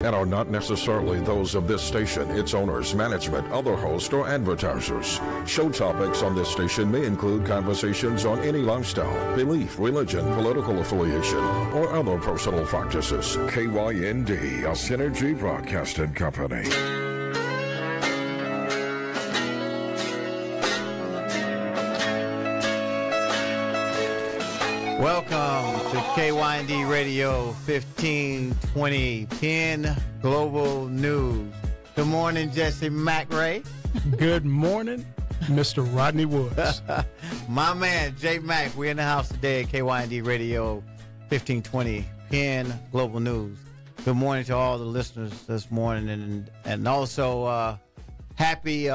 and are not necessarily those of this station, its owners, management, other hosts, or advertisers. Show topics on this station may include conversations on any lifestyle, belief, religion, political affiliation, or other personal practices. KYND, a Synergy Broadcasting Company. Welcome to KYND Radio 1520 Penn Global News. Good morning, Jesse McRae. Good morning, Mr. Rodney Woods. My man, J Mac. We're in the house today at KYND Radio 1520 Penn Global News. Good morning to all the listeners this morning, and also happy,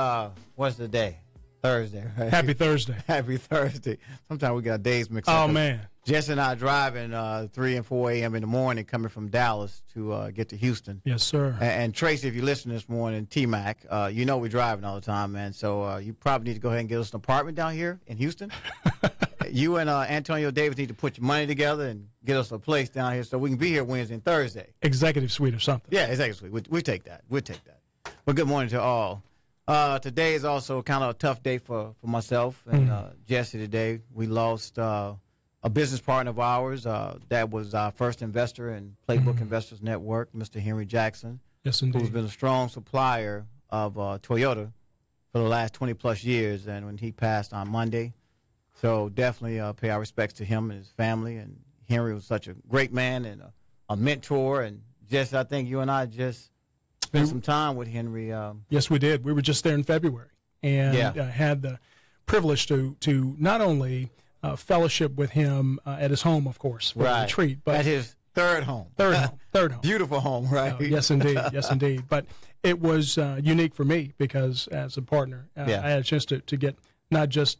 what's the day? Thursday, right? Happy Thursday. Happy Thursday. Sometimes we got days mixed up. Oh, man. Jess and I are driving 3 and 4 a.m. in the morning coming from Dallas to get to Houston. Yes, sir. And Tracy, if you listen this morning, T-Mac, you know we're driving all the time, man. So you probably need to go ahead and get us an apartment down here in Houston. You and Antonio Davis need to put your money together and get us a place down here so we can be here Wednesday and Thursday. Executive suite or something. Yeah, executive suite. We take that. We'll take that. But good morning to all. Today is also kind of a tough day for myself and Jesse today. We lost a business partner of ours that was our first investor in Playbook Investors Network, Mr. Henry Jackson. Yes, indeed. Who's been a strong supplier of Toyota for the last 20-plus years, and when he passed on Monday. So definitely pay our respects to him and his family. And Henry was such a great man and a mentor. And Jesse, I think you and I just spent some time with Henry. Yes, we did. We were just there in February and had the privilege to not only fellowship with him at his home, of course, for a retreat, but at his third home. Third home. Beautiful home, right? Yes, indeed. Yes, indeed. But it was unique for me because as a partner, I had a chance to get not just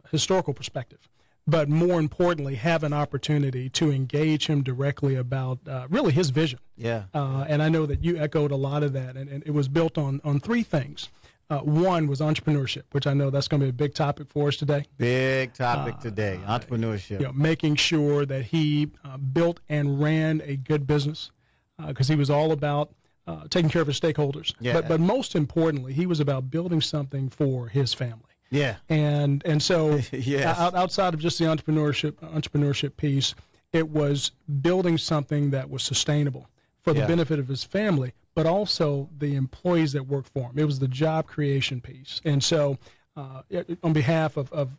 historical perspective, but more importantly, have an opportunity to engage him directly about really his vision. Yeah. And I know that you echoed a lot of that, and it was built on three things. One was entrepreneurship, which I know that's going to be a big topic for us today. Big topic today, entrepreneurship. You know, making sure that he built and ran a good business because he was all about taking care of his stakeholders. Yeah. But most importantly, he was about building something for his family. Yeah. And so outside of just the entrepreneurship piece, it was building something that was sustainable for the benefit of his family, but also the employees that work for him. It was the job creation piece. And so on behalf of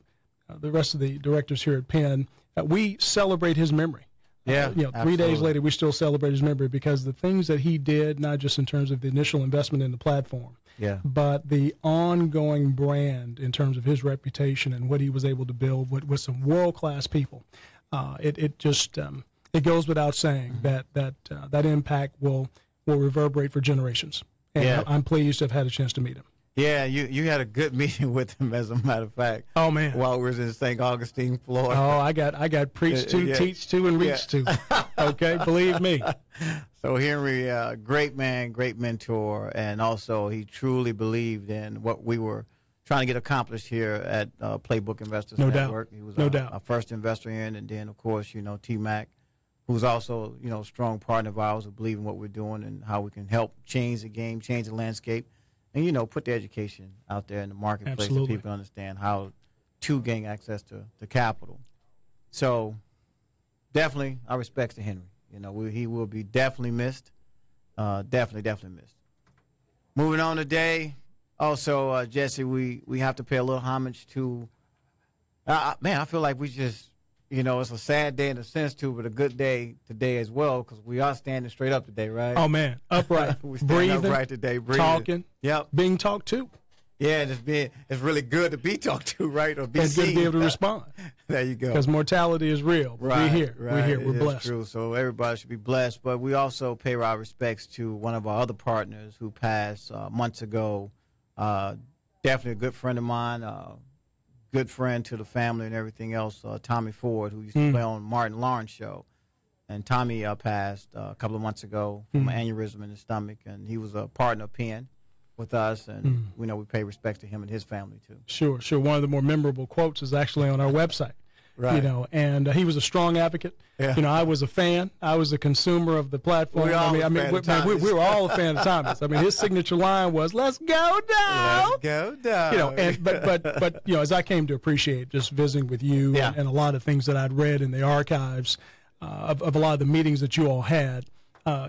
the rest of the directors here at Penn, we celebrate his memory. Yeah, 3 days later, we still celebrate his memory because the things that he did, not just in terms of the initial investment in the platform, but the ongoing brand in terms of his reputation and what he was able to build with some world-class people, it goes without saying that impact will reverberate for generations. And I'm pleased to have had a chance to meet him. Yeah, you had a good meeting with him, as a matter of fact. Oh, man. While we were in St. Augustine, Florida. Oh, I got preached to, teach to, and reach to. Okay, believe me. So Henry, great man, great mentor, and also he truly believed in what we were trying to get accomplished here at Playbook Investors Network. He was our first investor in, and then, of course, T-Mac, who's also, a strong partner of ours who believe in what we're doing and how we can help change the game, change the landscape. And, put the education out there in the marketplace so people understand how to gain access to capital. So definitely our respects to Henry. He will be definitely missed. Definitely missed. Moving on today, also, Jesse, we have to pay a little homage to, man, I feel like we just, it's a sad day in a sense, too, but a good day today as well because we are standing straight up today, right? Oh, man, upright. We're breathing upright today, breathing. Talking, being talked to. Yeah, it's really good to be talked to, right? Or be it's seen. Good to be able to respond. There you go. Because mortality is real. Right, we're here. Right. We're here. We're blessed. True. So everybody should be blessed. But we also pay our respects to one of our other partners who passed months ago. Definitely a good friend of mine. Good friend to the family and everything else, Tommy Ford, who used to play on Martin Lawrence show. And Tommy passed a couple of months ago from an aneurysm in his stomach, and he was a partner of Penn with us, and we pay respects to him and his family, too. Sure. One of the more memorable quotes is actually on our website. you know, and he was a strong advocate. Yeah. You know, I was a fan. I was a consumer of the platform. We were all a fan of Thomas. I mean, his signature line was, "Let's go down." Let's go down. You know, and but you know, as I came to appreciate just visiting with you and a lot of things that I'd read in the archives of a lot of the meetings that you all had,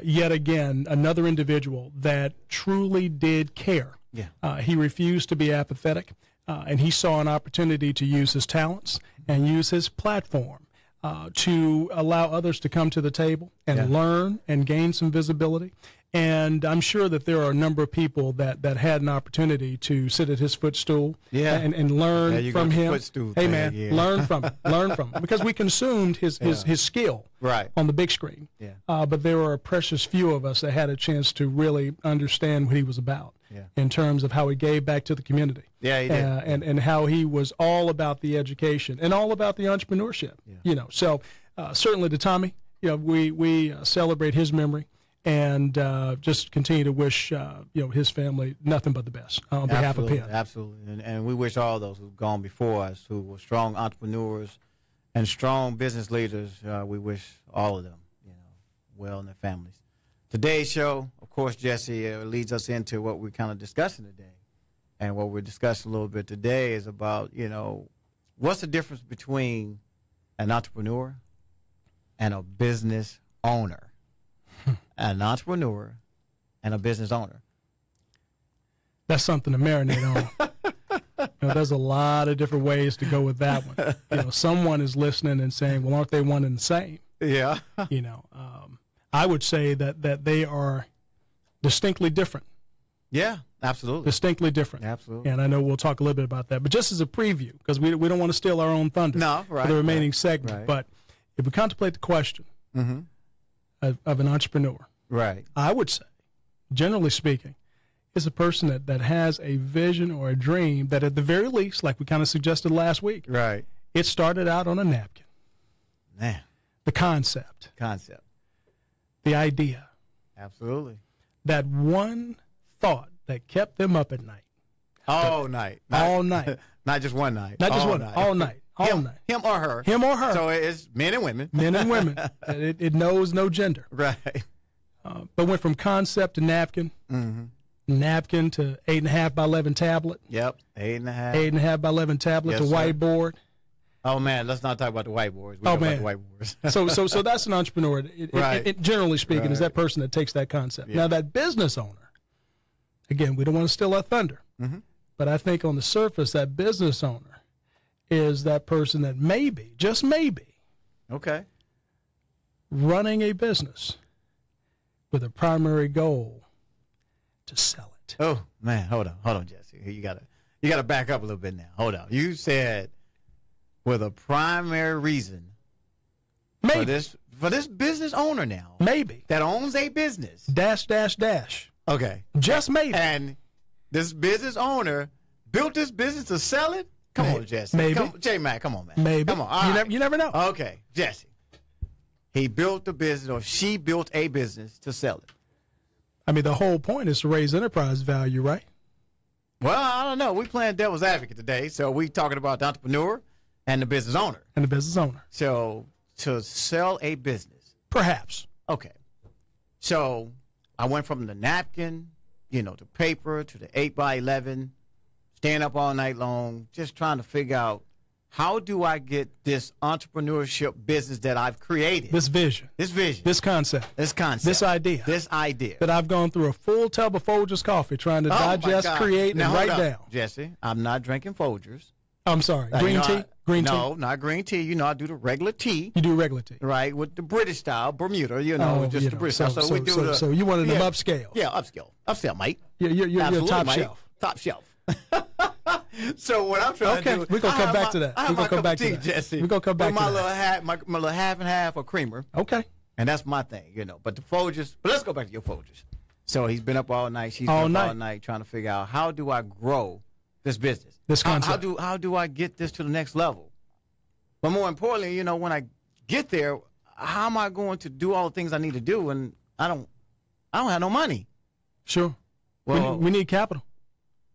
yet again, another individual that truly did care. Yeah. He refused to be apathetic, and he saw an opportunity to use his talents and use his platform to allow others to come to the table and learn and gain some visibility. And I'm sure that there are a number of people that had an opportunity to sit at his footstool and learn from him. Hey, man, learn from him. Learn from him. Because we consumed his skill on the big screen. Yeah. But there were a precious few of us that had a chance to really understand what he was about in terms of how he gave back to the community. Yeah, he did. And how he was all about the education and all about the entrepreneurship. Yeah. You know, so certainly to Tommy, you know, we celebrate his memory. And just continue to wish you know, his family nothing but the best on behalf of him. Absolutely, and we wish all those who've gone before us, who were strong entrepreneurs and strong business leaders. We wish all of them, you know, well in their families. Today's show, of course, Jesse, leads us into what we're kind of discussing today, and what we're discussing a little bit today is about, you know, what's the difference between an entrepreneur and a business owner. An entrepreneur and a business owner. That's something to marinate on. You know, there's a lot of different ways to go with that one. You know, someone is listening and saying, well, aren't they one and the same? Yeah. You know, I would say that they are distinctly different. Yeah, absolutely. Distinctly different. Absolutely. And I know we'll talk a little bit about that. But just as a preview, because we don't want to steal our own thunder for the remaining segment. Right. But if we contemplate the question of an entrepreneur, I would say, generally speaking, is a person that has a vision or a dream that at the very least, like we kind of suggested last week, it started out on a napkin. Man. The concept. The idea. Absolutely. That one thought that kept them up at night. All night. All night. Not just one night. Not just one night. All night. All night. Him or her. Him or her. So it's men and women. Men and women. It knows no gender. Right. But went from concept to napkin. Napkin to 8.5 by 11 tablet. Yep. 8.5. 8.5 by 11 tablet to whiteboard. Oh man, let's not talk about the whiteboards. About the whiteboards. so that's an entrepreneur. It generally speaking, is that person that takes that concept. Yeah. Now that business owner, again, we don't want to steal our thunder, but I think on the surface, that business owner is that person that maybe, just maybe, running a business with a primary goal to sell it. Oh man, hold on, Jesse. You gotta back up a little bit now. Hold on. You said with a primary reason for this business owner now, maybe, that owns a business. Dash. Okay. Just maybe. And this business owner built this business to sell it. Come on, Jesse. Maybe. J-Mac, come on, man. Maybe. Come on. You never know. Okay, Jesse. He built the business, or she built a business to sell it. I mean, the whole point is to raise enterprise value, right? Well, I don't know. We're playing devil's advocate today, so we're talking about the entrepreneur and the business owner. So to sell a business. Perhaps. Okay. So I went from the napkin, to paper, to the 8 by 11, staying up all night long, just trying to figure out, how do I get this entrepreneurship business that I've created? This vision. This concept. This idea. That I've gone through a full tub of Folgers coffee trying to digest, create, and write down. Jesse, I'm not drinking Folgers. I'm sorry. Green tea? No, not green tea. I do the regular tea. You do regular tea. Right, with the British style, Bermuda, just the British style. So you wanted them upscale. Yeah, upscale. Upscale, mate. You're top shelf. Top shelf. So what I'm trying to do, we're gonna come back to that. We're gonna come back to that, Jesse. We're gonna come back to my little half and half of creamer. Okay. And that's my thing, But the Folgers. But let's go back to your Folgers. So he's been up all night. She's been up all night trying to figure out, how do I grow this business? This concept. How do I get this to the next level? But more importantly, when I get there, how am I going to do all the things I need to do? And I don't have no money. Sure. Well, we need capital.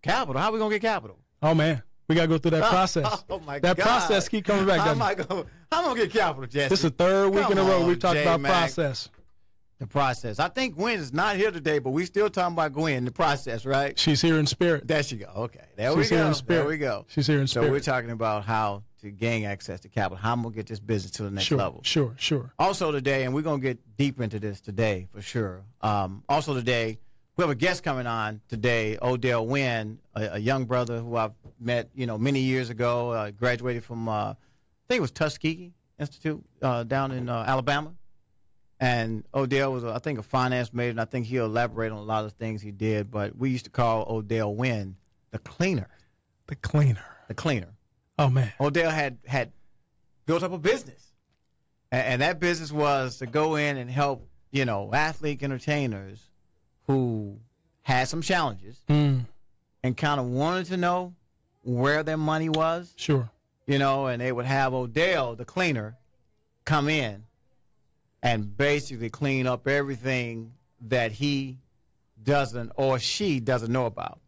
Capital? How are we gonna get capital? Oh man, We got to go through that process. Oh, my God. That process keep coming back. How am I going to get capital, Jesse? This is the third week in a row we've talked about process. The process. I think Gwen is not here today, but we still talking about Gwen, the process, right? She's here in spirit. There she go. Okay. There we go. Here in spirit. There we go. She's here in spirit. So we're talking about how to gain access to capital, how I'm going to get this business to the next level. Sure. Also today, and we're going to get deep into this today for sure. Also today, we have a guest coming on today, Odell Wynn, a young brother who I've met, many years ago, graduated from, I think it was Tuskegee Institute down in Alabama. And Odell was, I think, a finance major, and I think he'll elaborate on a lot of things he did. But we used to call Odell Wynn the cleaner. The cleaner. The cleaner. Oh, man. Odell had built up a business. And that business was to go in and help, athlete entertainers who had some challenges and kind of wanted to know where their money was. Sure. And they would have Odell, the cleaner, come in and basically clean up everything that he doesn't or she doesn't know about.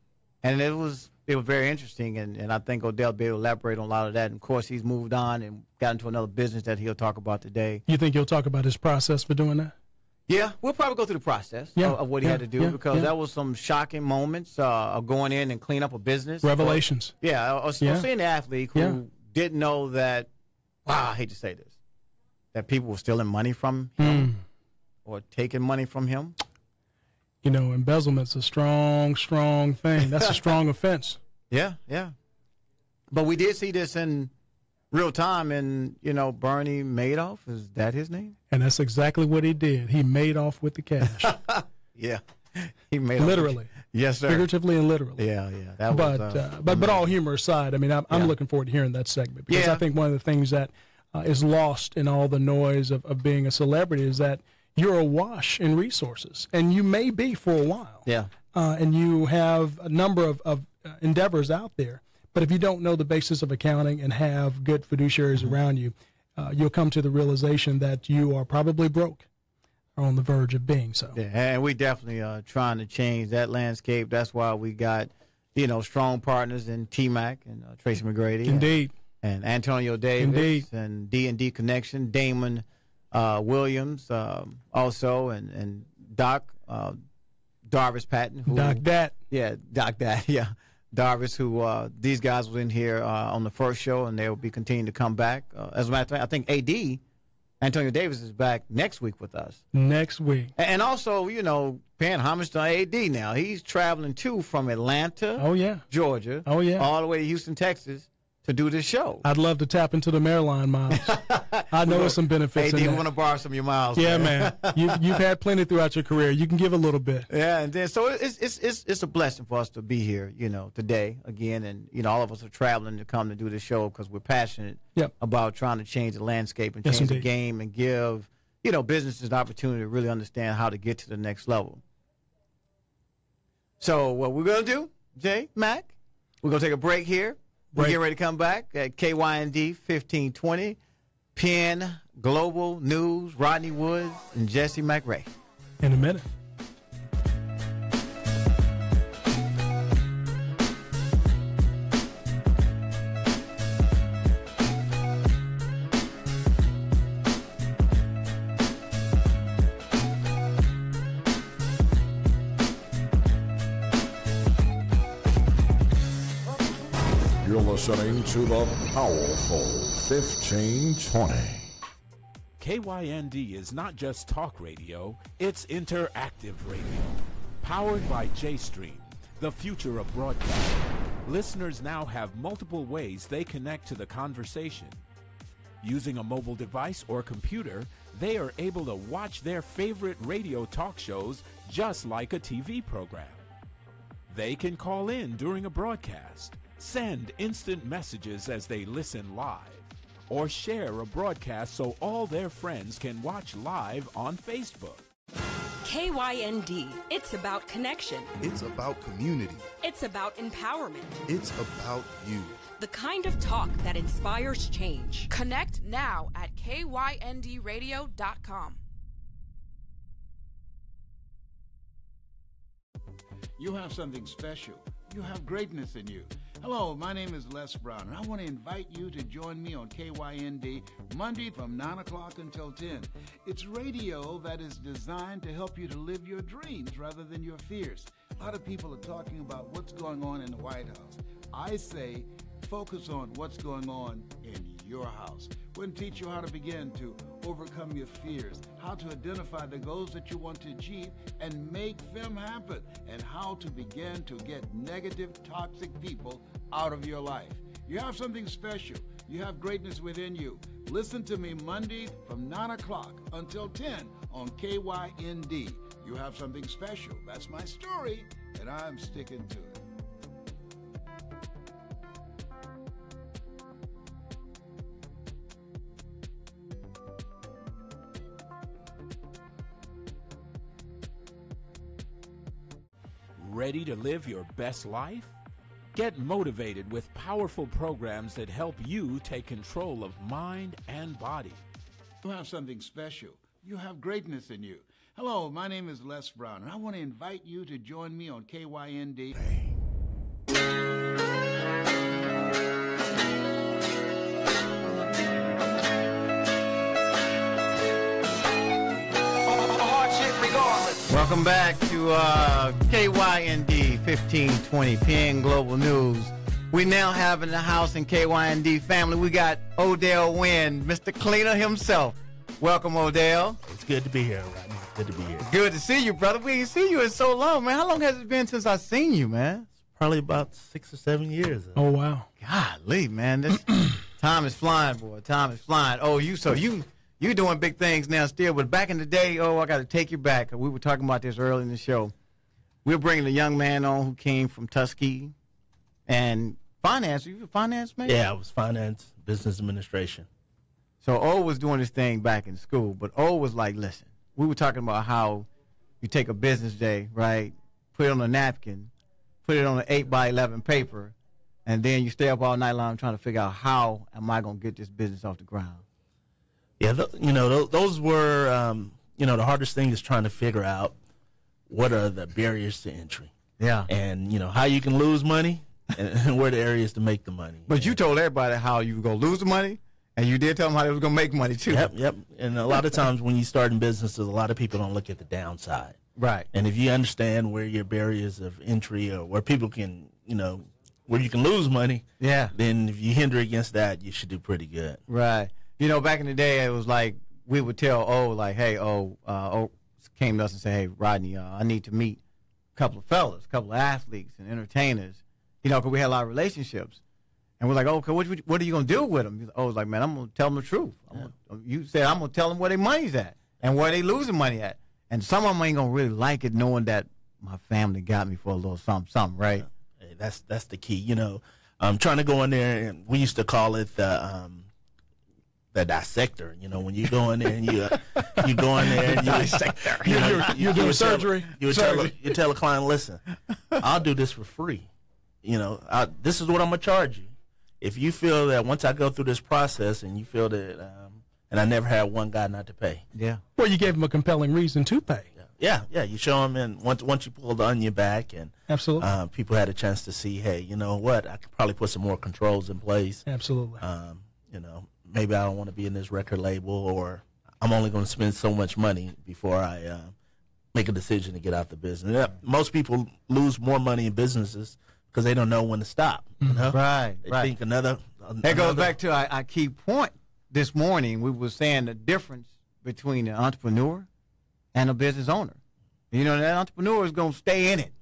And it was very interesting, and I think Odell will be able to elaborate on a lot of that. And, of course, he's moved on and got into another business that he'll talk about today. You think he'll talk about his process for doing that? Yeah, we'll probably go through the process of what he had to do because that was some shocking moments of going in and clean up a business. Revelations. Or seeing the athlete who didn't know that, I hate to say this, that people were stealing money from him or taking money from him. Embezzlement's a strong thing. That's a strong offense. Yeah. But we did see this in real time, and, Bernie Madoff, is that his name? And that's exactly what he did. He made off with the cash. Yeah. He made literally. Yes, sir. Figuratively and literally. Yeah. But all humor aside, I'm looking forward to hearing that segment because I think one of the things that is lost in all the noise of being a celebrity is that you're awash in resources, and you may be for a while. Yeah. And you have a number of endeavors out there. But if you don't know the basis of accounting and have good fiduciaries around you, you'll come to the realization that you are probably broke or on the verge of being so. Yeah, and we definitely are trying to change that landscape. That's why we got, strong partners in T-Mac and Tracy McGrady. Indeed. And Antonio Davis. Indeed. And D&D Connection, Damon Williams also, and Doc, Darvis Patton. Doc Dat. Yeah, Doc Dat, yeah. Darvis, who these guys were in here on the first show, and they will be continuing to come back. As a matter of fact, I think AD, Antonio Davis, is back next week with us. Next week. And also, paying homage to AD now. He's traveling, too, from Atlanta, Georgia, all the way to Houston, Texas, to do this show. I'd love to tap into the Maryland miles. I know there's some benefits in that. We want to borrow some of your miles. Yeah, man. You've had plenty throughout your career. You can give a little bit. Yeah, and then so it's a blessing for us to be here, today again, and all of us are traveling to come to do this show because we're passionate about trying to change the landscape and change the game and give businesses an opportunity to really understand how to get to the next level. So what we're gonna do, Jay, Mac, we're gonna take a break here. We're getting ready to come back at KYND 1520, Penn Global News, Rodney Woods, and Jesse McRae. In a minute. You're listening to the powerful 1520. KYND is not just talk radio, it's interactive radio. Powered by JStream, the future of broadcasting. Listeners now have multiple ways they connect to the conversation. Using a mobile device or computer, they are able to watch their favorite radio talk shows just like a TV program. They can call in during a broadcast, send instant messages as they listen live, or share a broadcast so all their friends can watch live on Facebook. KYND, it's about connection. It's about community. It's about empowerment. It's about you. The kind of talk that inspires change. Connect now at kyndradio.com. You have something special. You have greatness in you. Hello, my name is Les Brown, and I want to invite you to join me on KYND Monday from 9 o'clock until 10. It's radio that is designed to help you to live your dreams rather than your fears. A lot of people are talking about what's going on in the White House. I say focus on what's going on in your house. We're going to teach you how to begin to overcome your fears, how to identify the goals that you want to achieve and make them happen, and how to begin to get negative, toxic people out of your life. You have something special. You have greatness within you. Listen to me Monday from 9 o'clock until 10 on KYND. You have something special. That's my story, and I'm sticking to it. Ready to live your best life? Get motivated with powerful programs that help you take control of mind and body. You have something special. You have greatness in you. Hello, my name is Les Brown, and I want to invite you to join me on KYND. Welcome back to KYND 1520 PN Global News. We now have in the house in KYND family, we got Odell Wynn, Mr. Cleaner himself. Welcome, Odell. It's good to be here, Rodney. Good to be here. Good to see you, brother. We ain't seen you in so long, man. How long has it been since I've seen you, man? It's probably about 6 or 7 years. Oh, wow. Golly, man. This time is flying, boy. Time is flying. Oh, you doing big things now still, but back in the day, I got to take you back. We were talking about this early in the show. We're bringing a young man on who came from Tuskegee and finance. You a finance man? Yeah, I was finance, business administration. So O was doing this thing back in school, but O was like, listen, we were talking about how you take a business day, right, put it on a napkin, put it on an 8x11 paper, and then you stay up all night long trying to figure out how am I going to get this business off the ground. Yeah, those were, the hardest thing is trying to figure out what are the barriers to entry. Yeah. And, how you can lose money and where the areas to make the money. But you told everybody how you were going to lose the money, and you did tell them how they was going to make money, too. Yep. And a lot of times when you start in businesses, a lot of people don't look at the downside. Right. And if you understand where your barriers of entry or where people can, where you can lose money, then if you hinder against that, you should do pretty good. Right. Back in the day, it was like we would tell hey, came to us and say, hey, Rodney, I need to meet a couple of fellas, a couple of athletes and entertainers, because we had a lot of relationships. And we're like, okay, what are you going to do with them? I was like, man, I'm going to tell them the truth. You said I'm going to tell them where their money's at and where they losing money at. And some of them ain't going to really like it knowing that my family got me for a little something, right? Hey, that's the key. I'm trying to go in there, and we used to call it the dissector. When you go in there and you go in there and you dissector. You're doing surgery. You tell a client, listen, I'll do this for free. This is what I'm gonna charge you. If you feel that once I go through this process and you feel that, and I never had one guy not to pay. Yeah. Well, you gave him a compelling reason to pay. Yeah. You show them, and once you pull the onion back, and absolutely, people had a chance to see, hey, you know what? I could probably put some more controls in place. Absolutely. Maybe I don't want to be in this record label, or I'm only going to spend so much money before I make a decision to get out the business. Most people lose more money in businesses because they don't know when to stop. Right. They think another. That goes back to our key point this morning. We were saying the difference between an entrepreneur and a business owner. That entrepreneur is going to stay in it.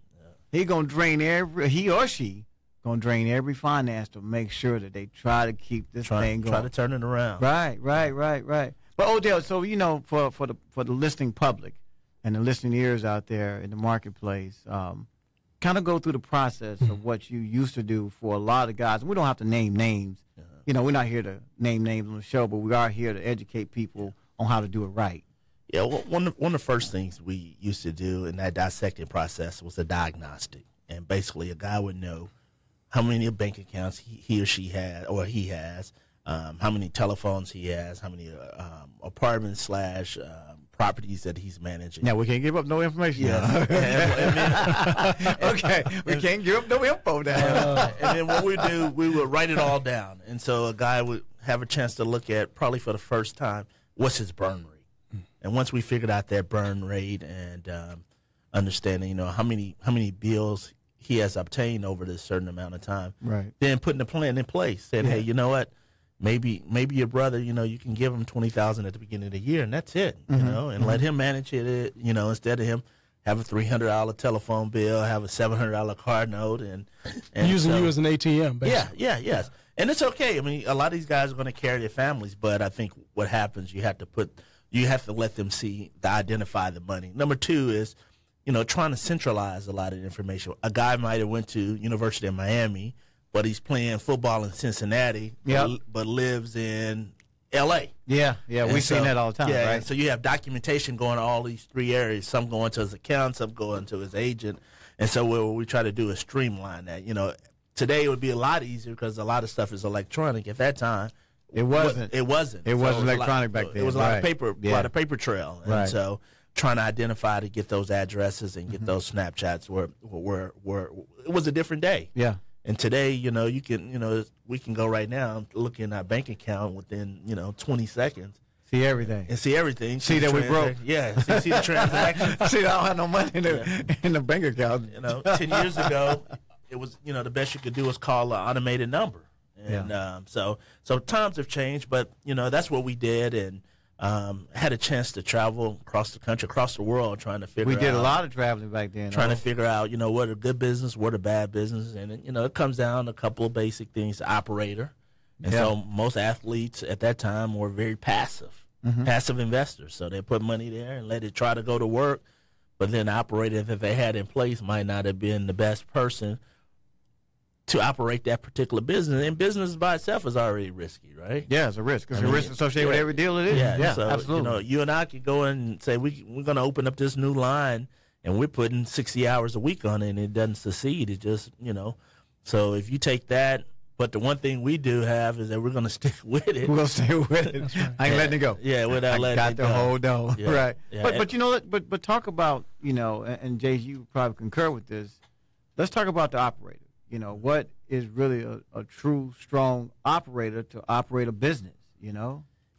Yeah. He or she going to drain every finance to make sure that they try to keep this thing going. Try to turn it around. Right. But Odell, so for the listening public and the listening ears out there in the marketplace, kind of go through the process of what you used to do for a lot of guys. And we don't have to name names. We're not here to name names on the show, but we are here to educate people on how to do it right. Yeah, well, one of the first things we used to do in that dissecting process was a diagnostic. And basically a guy would know how many bank accounts he or she has, or he has, how many telephones he has, how many apartments / properties that he's managing. Now, we can't give up no information. Yes. Okay, we can't give up no info now. And then what we do, we would write it all down. And so a guy would have a chance to look at, probably for the first time, what's his burn rate. And once we figured out that burn rate and understanding, how many bills he has obtained over this certain amount of time, right? Then putting a plan in place, saying, hey, you know what? Maybe your brother, you can give him $20,000 at the beginning of the year, and that's it, and let him manage it, instead of him have a $300 telephone bill, have a $700 card note, and using you as an ATM, basically. Yes. And it's okay. I mean, a lot of these guys are going to carry their families, but I think what happens, you have to let them identify the money. Number two is, trying to centralize a lot of the information. A guy might have went to University of Miami, but he's playing football in Cincinnati, but lives in L.A. Yeah, we've seen that all the time, right? So you have documentation going to all these three areas, some going to his account, some going to his agent. And so what we try to do is streamline that. Today it would be a lot easier because a lot of stuff is electronic. At that time, it wasn't. It wasn't electronic back then. It was a lot of paper, a lot of paper trail. And so trying to identify to get those addresses and get those Snapchats were it was a different day. Yeah. And today, you can, we can go right now, look in our bank account within, 20 seconds. See everything. And see everything. See that we broke. Yeah. See the transaction. See, I don't have no money in the bank account. 10 years ago, it was, the best you could do was call an automated number. And so times have changed, but, that's what we did. And had a chance to travel across the country, across the world, trying to figure out. We did a lot of traveling back then. Trying to figure out, what are good business, what are bad business. And, it comes down to a couple of basic things, the operator. And so most athletes at that time were very passive investors. So they put money there and let it try to go to work. But then the operator that they had in place might not have been the best person to operate that particular business. And business by itself is already risky, right? Yeah, it's a risk. It's a risk associated with every deal it is. Yeah, so, absolutely. You and I could go in and say, we're going to open up this new line, and we're putting 60 hours a week on it, and it doesn't succeed. It just, So if you take that, but the one thing we do have is that we're going to stick with it. We're going to stay with it. Right. I ain't letting it go. Yeah, without letting it go. Got to hold on. Yeah. Right. Yeah. But talk about, and Jay, you probably concur with this. Let's talk about the operator. What is really a true, strong operator to operate a business,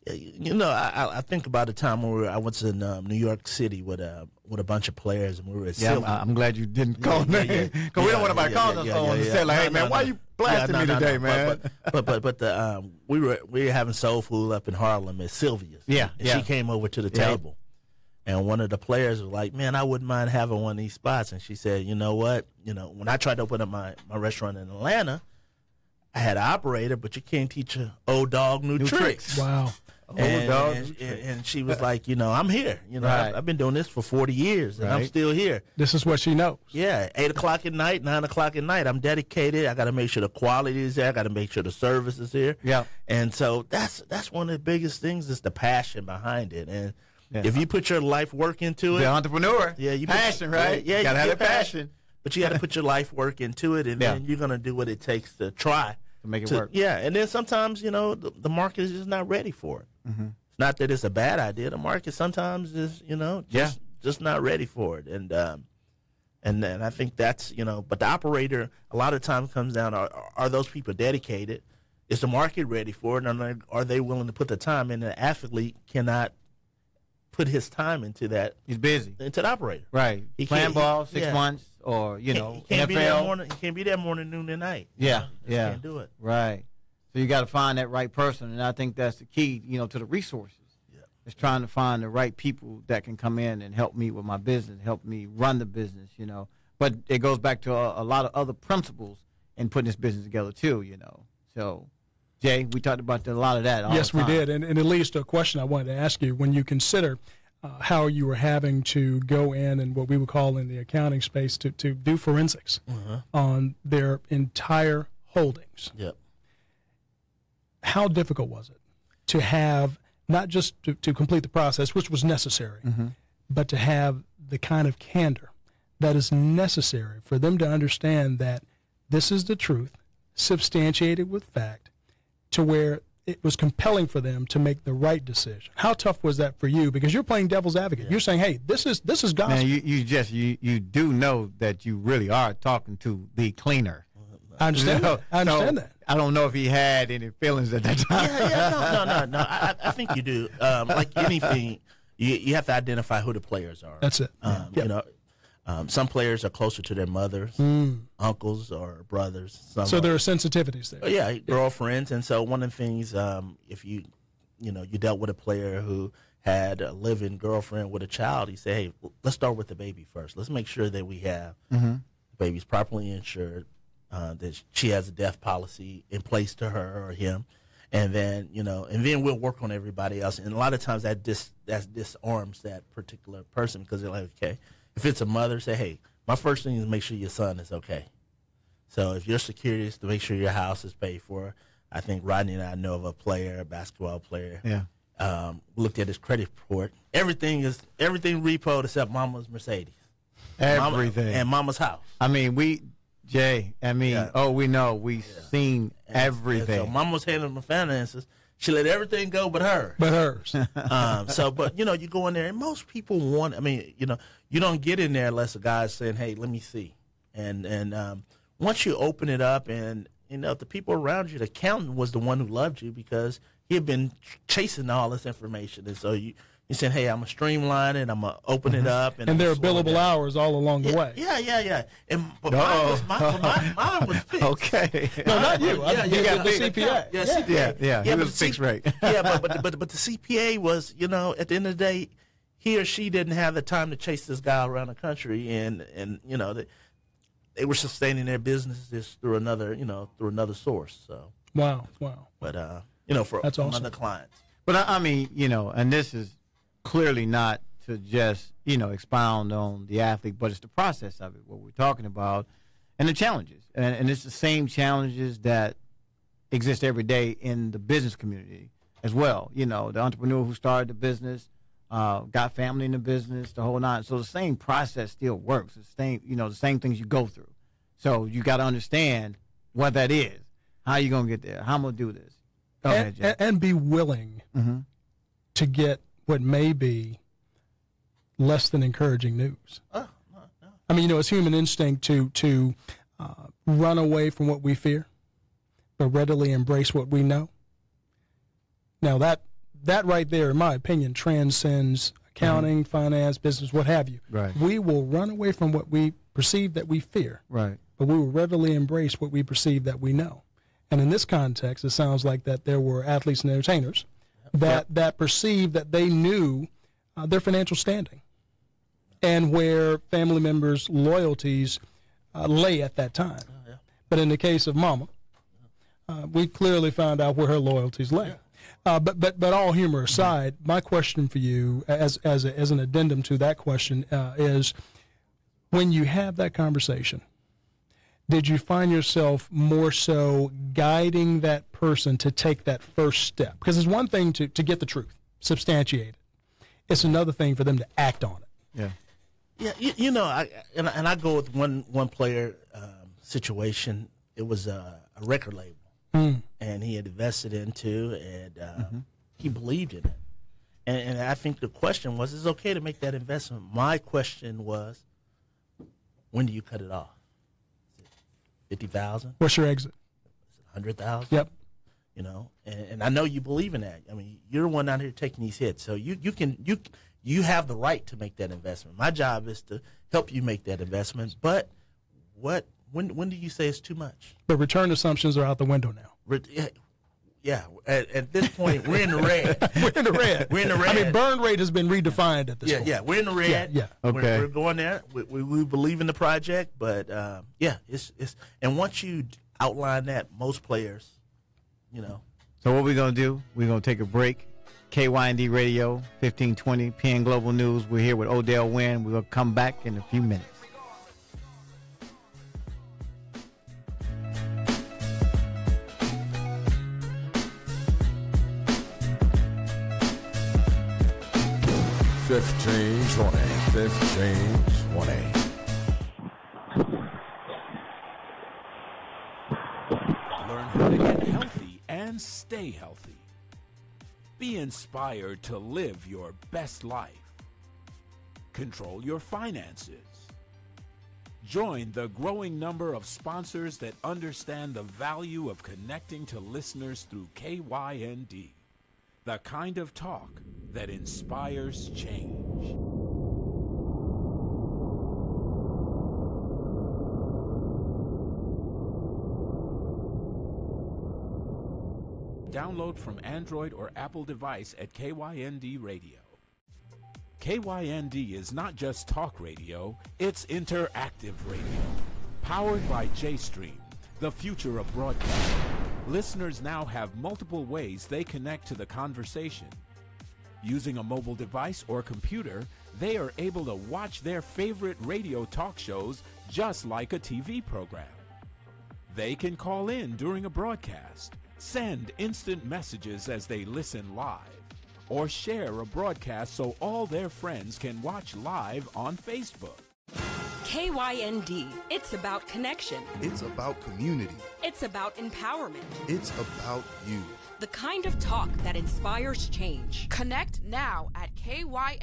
I think about the time when I went to New York City with a bunch of players, and we were at Sylvia. I'm glad you didn't call me. Because we don't want anybody calling us on and say, like, hey, man, why you blasting me today, man? But we were having soul food up in Harlem at Sylvia's. Yeah. And she came over to the table. And one of the players was like, man, I wouldn't mind having one of these spots. And she said, you know what? When I tried to open up my restaurant in Atlanta, I had an operator, but you can't teach an old dog new tricks. Wow. And she was like, I'm here. I've been doing this for 40 years, and I'm still here. This is what she knows. Yeah, 8 o'clock at night, 9 o'clock at night. I'm dedicated. I got to make sure the quality is there. I got to make sure the service is here. Yeah. And so that's one of the biggest things is the passion behind it. And if you put your life work into it. The entrepreneur. Yeah, you passion, right? Yeah, you got to have that passion. But you got to put your life work into it, and then you're going to do what it takes to try. To make it work. Yeah, and then sometimes, the market is just not ready for it. Mm-hmm. It's not that it's a bad idea. The market sometimes is, just not ready for it. And then I think that's, but the operator a lot of times comes down, are those people dedicated? Is the market ready for it? And are they willing to put the time in? The athlete cannot put his time into that. He's busy. Into the operator. Right. He playing ball 6 months or, he can't NFL. Be there morning, he can't be there morning, noon, and night. Yeah. Yeah. Can't do it. Right. So you got to find that right person. And I think that's the key, to the resources. Yeah. It's trying to find the right people that can come in and help me with my business, help me run the business, But it goes back to a lot of other principles in putting this business together too, So, Jay, we talked about a lot of that all Yes, the time. we did. And at least a question I wanted to ask you, when you consider how you were having to go in and what we would call in the accounting space to do forensics on their entire holdings. Yep. How difficult was it to have, not just to complete the process, which was necessary, but to have the kind of candor that is necessary for them to understand that this is the truth, substantiated with fact, to where it was compelling for them to make the right decision. How tough was that for you? Because you're playing devil's advocate. Yeah. You're saying, hey, this is gospel. Man, you do know that you really are talking to the cleaner. I understand that. I understand that. I don't know if he had any feelings at that time. No. I think you do. Like anything, you have to identify who the players are. That's it. You know, some players are closer to their mothers, uncles, or brothers. So there are sensitivities there. Yeah, girlfriends. And so one of the things, if you dealt with a player who had a living girlfriend with a child, you say, hey, let's start with the baby first. Let's make sure that we have the baby's properly insured, that she has a death policy in place to her or him. And then, we'll work on everybody else. And a lot of times that disarms that particular person, because they're like, okay, if it's a mother, say, hey, my first thing is make sure your son is okay. So if your security is to make sure your house is paid for, I think Rodney and I know of a basketball player. Yeah. Looked at his credit report. Everything repoed except Mama's Mercedes. Everything. And Mama's house. I mean, we know. We've seen everything. And so Mama was handling the finances. She let everything go but hers. But you go in there, and most people want, you don't get in there unless a guy's saying, hey, let me see. And once you open it up, and, the people around you, the accountant was the one who loved you because he had been chasing all this information. And so you said, hey, I'm going to streamline it, I'm going to open it up. And there are billable hours all along the way. Yeah. But mine was fixed. Okay. No, not you. You got the CPA. CPA. He was fixed rate. But the CPA was, at the end of the day, he or she didn't have the time to chase this guy around the country, and they were sustaining their businesses through another source. So wow. But for that's awesome. Other clients. But and this is clearly not to just expound on the athlete, but it's the process of it, what we're talking about, and the challenges, and it's the same challenges that exist every day in the business community as well. The entrepreneur who started the business, got family in the business, the whole nine. So the same process still works. The same things you go through. So you got to understand what that is. How you gonna get there? How I'm gonna do this? Go ahead, Jay. And be willing to get what may be less than encouraging news. No. I mean, it's human instinct to run away from what we fear, but readily embrace what we know. Now that right there, in my opinion, transcends accounting, finance, business, what have you. Right. We will run away from what we perceive that we fear. Right. But we will readily embrace what we perceive that we know. And in this context, it sounds like that there were athletes and entertainers that perceived that they knew their financial standing and where family members' loyalties lay at that time. But in the case of Mama, we clearly found out where her loyalties lay. But all humor aside, my question for you, as an addendum to that question, is when you have that conversation, did you find yourself more so guiding that person to take that first step? Because it's one thing to get the truth, substantiate it. It's another thing for them to act on it. Yeah. I go with one player situation. It was a record label, and he had invested into, and he believed in it. And I think the question was, is it okay to make that investment? My question was, when do you cut it off? 50,000. What's your exit? 100,000. Yep. And I know you believe in that. I mean, you're the one out here taking these hits, so you have the right to make that investment. My job is to help you make that investment. But when do you say it's too much? The return assumptions are out the window now. Yeah. At this point, we're in the red. We're in the red. I mean, burn rate has been redefined at this point. Yeah, we're in the red. Yeah. Okay. We're going there. We believe in the project, but it's and once you outline that, most players, So what we're gonna do? We're gonna take a break. KYND Radio 1520 PN Global News. We're here with Odell Wynn. We're gonna come back in a few minutes. Fifteen 20. Learn how to get healthy and stay healthy. Be inspired to live your best life. Control your finances. Join the growing number of sponsors that understand the value of connecting to listeners through KYND, the kind of talk that inspires change. Download from Android or Apple device at KYND Radio. KYND is not just talk radio, it's interactive radio. Powered by JStream, the future of broadcasting. Listeners now have multiple ways they connect to the conversation. Using a mobile device or computer, they are able to watch their favorite radio talk shows just like a TV program. They can call in during a broadcast, send instant messages as they listen live, or share a broadcast so all their friends can watch live on Facebook. KYND, it's about connection. It's about community. It's about empowerment. It's about you. The kind of talk that inspires change. Connect now at kyndradio.com.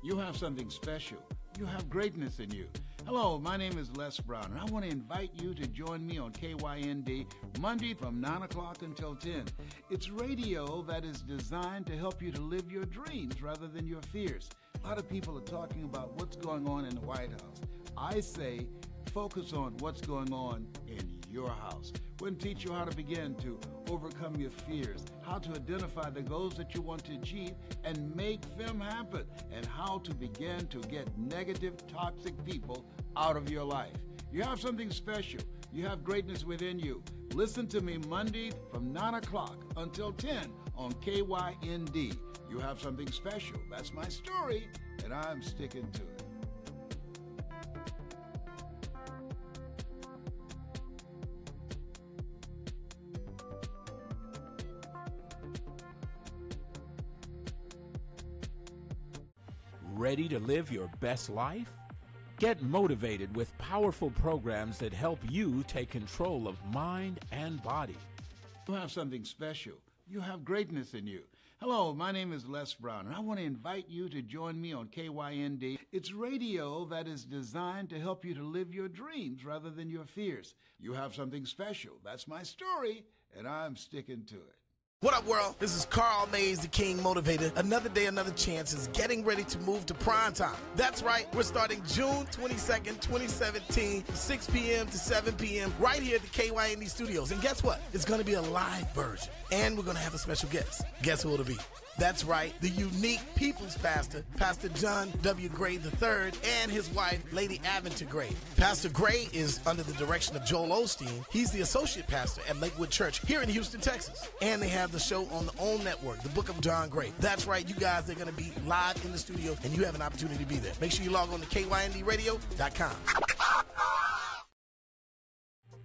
You have something special. You have greatness in you. Hello, my name is Les Brown, and I want to invite you to join me on KYND Monday from 9 o'clock until 10. It's radio that is designed to help you to live your dreams rather than your fears. A lot of people are talking about what's going on in the White House. I say focus on what's going on in your house. We're going to teach you how to begin to overcome your fears, how to identify the goals that you want to achieve and make them happen, and how to begin to get negative, toxic people out of your life. You have something special. You have greatness within you. Listen to me Monday from 9 o'clock until 10 on KYND. You have something special. That's my story, and I'm sticking to it. Ready to live your best life? Get motivated with powerful programs that help you take control of mind and body. You have something special. You have greatness in you. Hello, my name is Les Brown, and I want to invite you to join me on KYND. It's radio that is designed to help you to live your dreams rather than your fears. You have something special. That's my story, and I'm sticking to it. What up, world? This is Carl Mays, the King Motivator. Another day, another chance is getting ready to move to prime time. That's right. We're starting June 22nd, 2017, from 6 p.m. to 7 p.m. right here at the KYND studios. And guess what? It's going to be a live version. And we're going to have a special guest. Guess who it'll be? That's right, the unique people's pastor, Pastor John W. Gray III, and his wife, Lady Aventer Gray. Pastor Gray is under the direction of Joel Osteen. He's the associate pastor at Lakewood Church here in Houston, Texas. And they have the show on the OWN network, The Book of John Gray. That's right, you guys are going to be live in the studio, and you have an opportunity to be there. Make sure you log on to KYNDradio.com.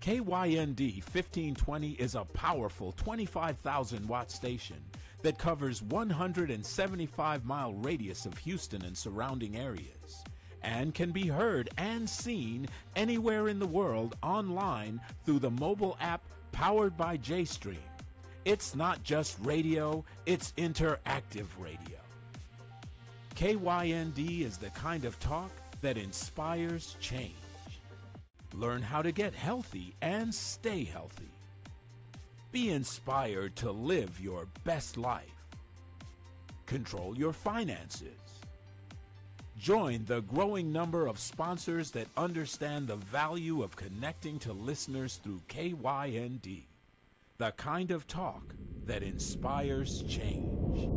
KYND 1520 is a powerful 25,000-watt station that covers 175-mile radius of Houston and surrounding areas, and can be heard and seen anywhere in the world online through the mobile app powered by JStream. It's not just radio, it's interactive radio. KYND is the kind of talk that inspires change. Learn how to get healthy and stay healthy. Be inspired to live your best life. Control your finances. Join the growing number of sponsors that understand the value of connecting to listeners through KYND, the kind of talk that inspires change.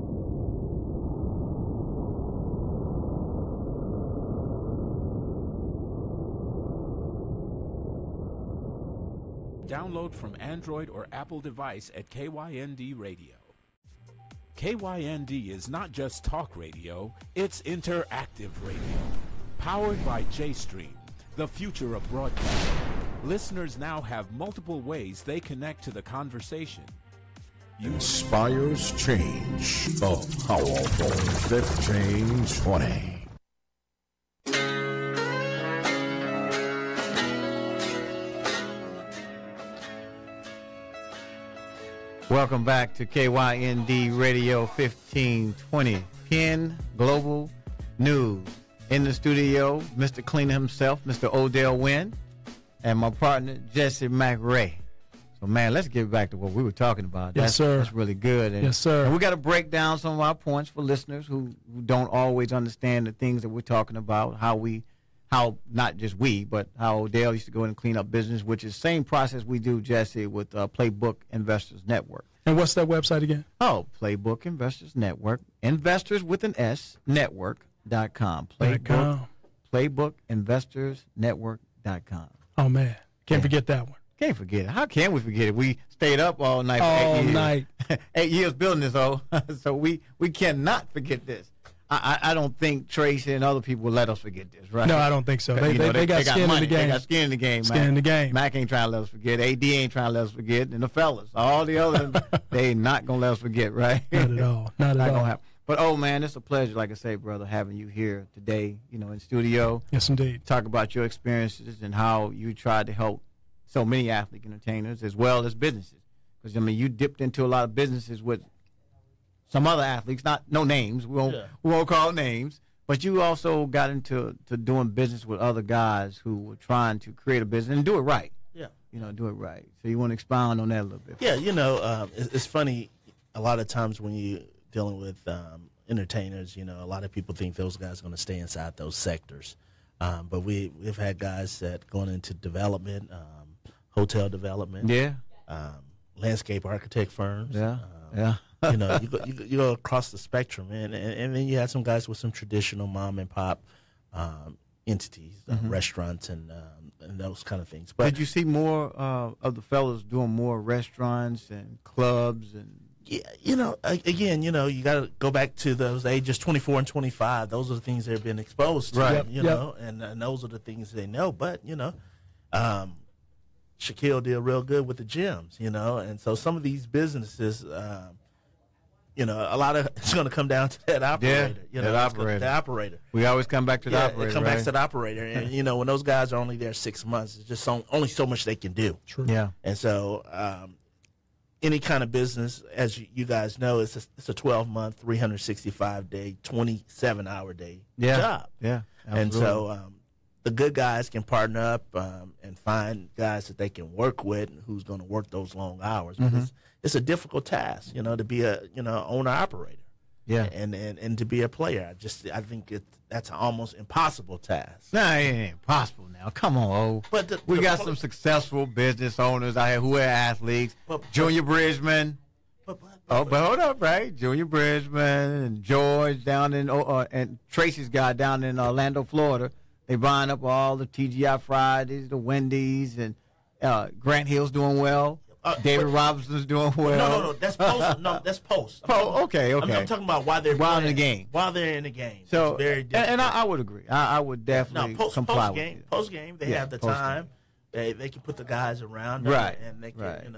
Download from Android or Apple device at KYND Radio. KYND is not just talk radio, it's interactive radio. Powered by JStream, the future of broadcasting. Listeners now have multiple ways they connect to the conversation. Inspires change. A powerful 1520. Welcome back to KYND Radio 1520, Penn Global News. In the studio, Mr. Cleaner himself, Mr. Odell Wynn, and my partner, Jesse McRae. So, man, let's get back to what we were talking about. Yes, sir. That's really good. And, yes, sir. And we got to break down some of our points for listeners who don't always understand the things that we're talking about, how not just we, but how Odell used to go in and clean up business, which is the same process we do, Jesse, with Playbook Investors Network. And what's that website again? Oh, Playbook Investors Network. Investors with an S, network.com. PlaybookInvestorsNetwork.com. Oh, man. Can't forget that one. Can't forget it. How can we forget it? We stayed up all night for 8 years. All night. 8 years building this, so we cannot forget this. I don't think Tracy and other people will let us forget this, right? No, I don't think so. They got skin in the game. They got skin in the game, man. Skin in the game. Mac ain't trying to let us forget. AD ain't trying to let us forget. And the fellas, all the others, they ain't not going to let us forget, right? Not at all. Not at all. Gonna happen. But, oh, man, it's a pleasure, like I say, brother, having you here today, in studio. Yes, indeed. Talk about your experiences and how you tried to help so many athlete entertainers as well as businesses. Because, you dipped into a lot of businesses with some other athletes, no names. We won't call names. But you also got into doing business with other guys who were trying to create a business and do it right. Yeah. Do it right. So you want to expound on that a little bit? Yeah, it's funny. A lot of times when you're dealing with entertainers, a lot of people think those guys are going to stay inside those sectors. But we've had guys that going into development, hotel development. Yeah. Landscape architect firms. Yeah. Yeah. You go across the spectrum, and then you had some guys with some traditional mom and pop entities, restaurants and those kind of things. But did you see more of the fellas doing more restaurants and clubs and? Yeah, again, you got to go back to those ages 24 and 25. Those are the things they've been exposed to, right? And those are the things they know. But Shaquille did real good with the gyms, and so some of these businesses. A lot of it's going to come down to that operator. Yeah, the operator. We always come back to the operator. Back to the operator, and when those guys are only there 6 months, it's just only so much they can do. True. Yeah. And so, any kind of business, as you guys know, it's a 12-month, 365-day, 27-hour day job. Yeah. Absolutely. And so, the good guys can partner up and find guys that they can work with and who's going to work those long hours. Because it's a difficult task, to be a owner operator. Yeah. And to be a player. I think that's an almost impossible task. Nah, it ain't impossible now. Come on, But we got some successful business owners out here who are athletes. Junior Bridgman. But hold up, right? Junior Bridgman and George down in and Tracy's guy down in Orlando, Florida. They buying up all the TGI Fridays, the Wendy's, and Grant Hill's doing well. David Robinson's doing well. No, that's post. No, that's post. Okay. I'm talking about while they're in the game. While they're in the game. So it's very different. And I would agree. I would definitely comply with it. Post game, they have the time. They can put the guys around, right? And they can,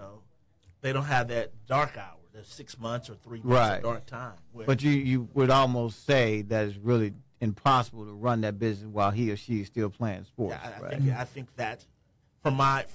they don't have that dark hour. That's 6 months or 3 months of dark time. But you would almost say that it's really impossible to run that business while he or she is still playing sports. Yeah, I think that from my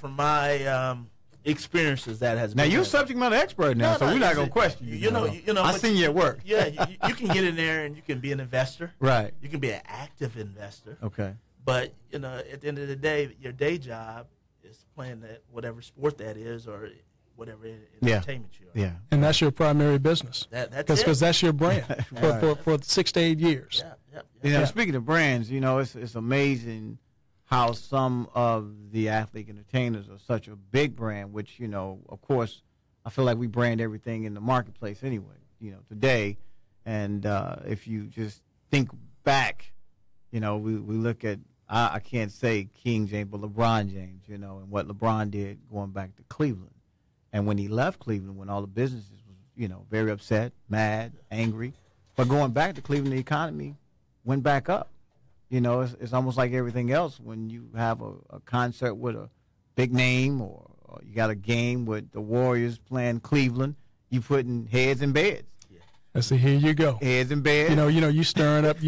experiences that has. Now been you're a subject matter expert now, so we're not gonna question you. You know. I seen you at work. Yeah, you can get in there and you can be an investor. Right. You can be an active investor. Okay. But at the end of the day, your day job is playing that whatever sport that is or whatever entertainment you are. Yeah. And that's your primary business. Because that's your brand for 6 to 8 years. Yeah. Speaking of brands, it's amazing how some of the athlete entertainers are such a big brand, which, of course, I feel like we brand everything in the marketplace anyway, today. And if you just think back, we look at, I can't say King James, but LeBron James, and what LeBron did going back to Cleveland. And when he left Cleveland, when all the businesses was, very upset, mad, angry. But going back to Cleveland, the economy went back up. It's almost like everything else when you have a concert with a big name or you got a game with the Warriors playing Cleveland, you putting heads in beds. I see. Here you go. Heads in beds. You stirring up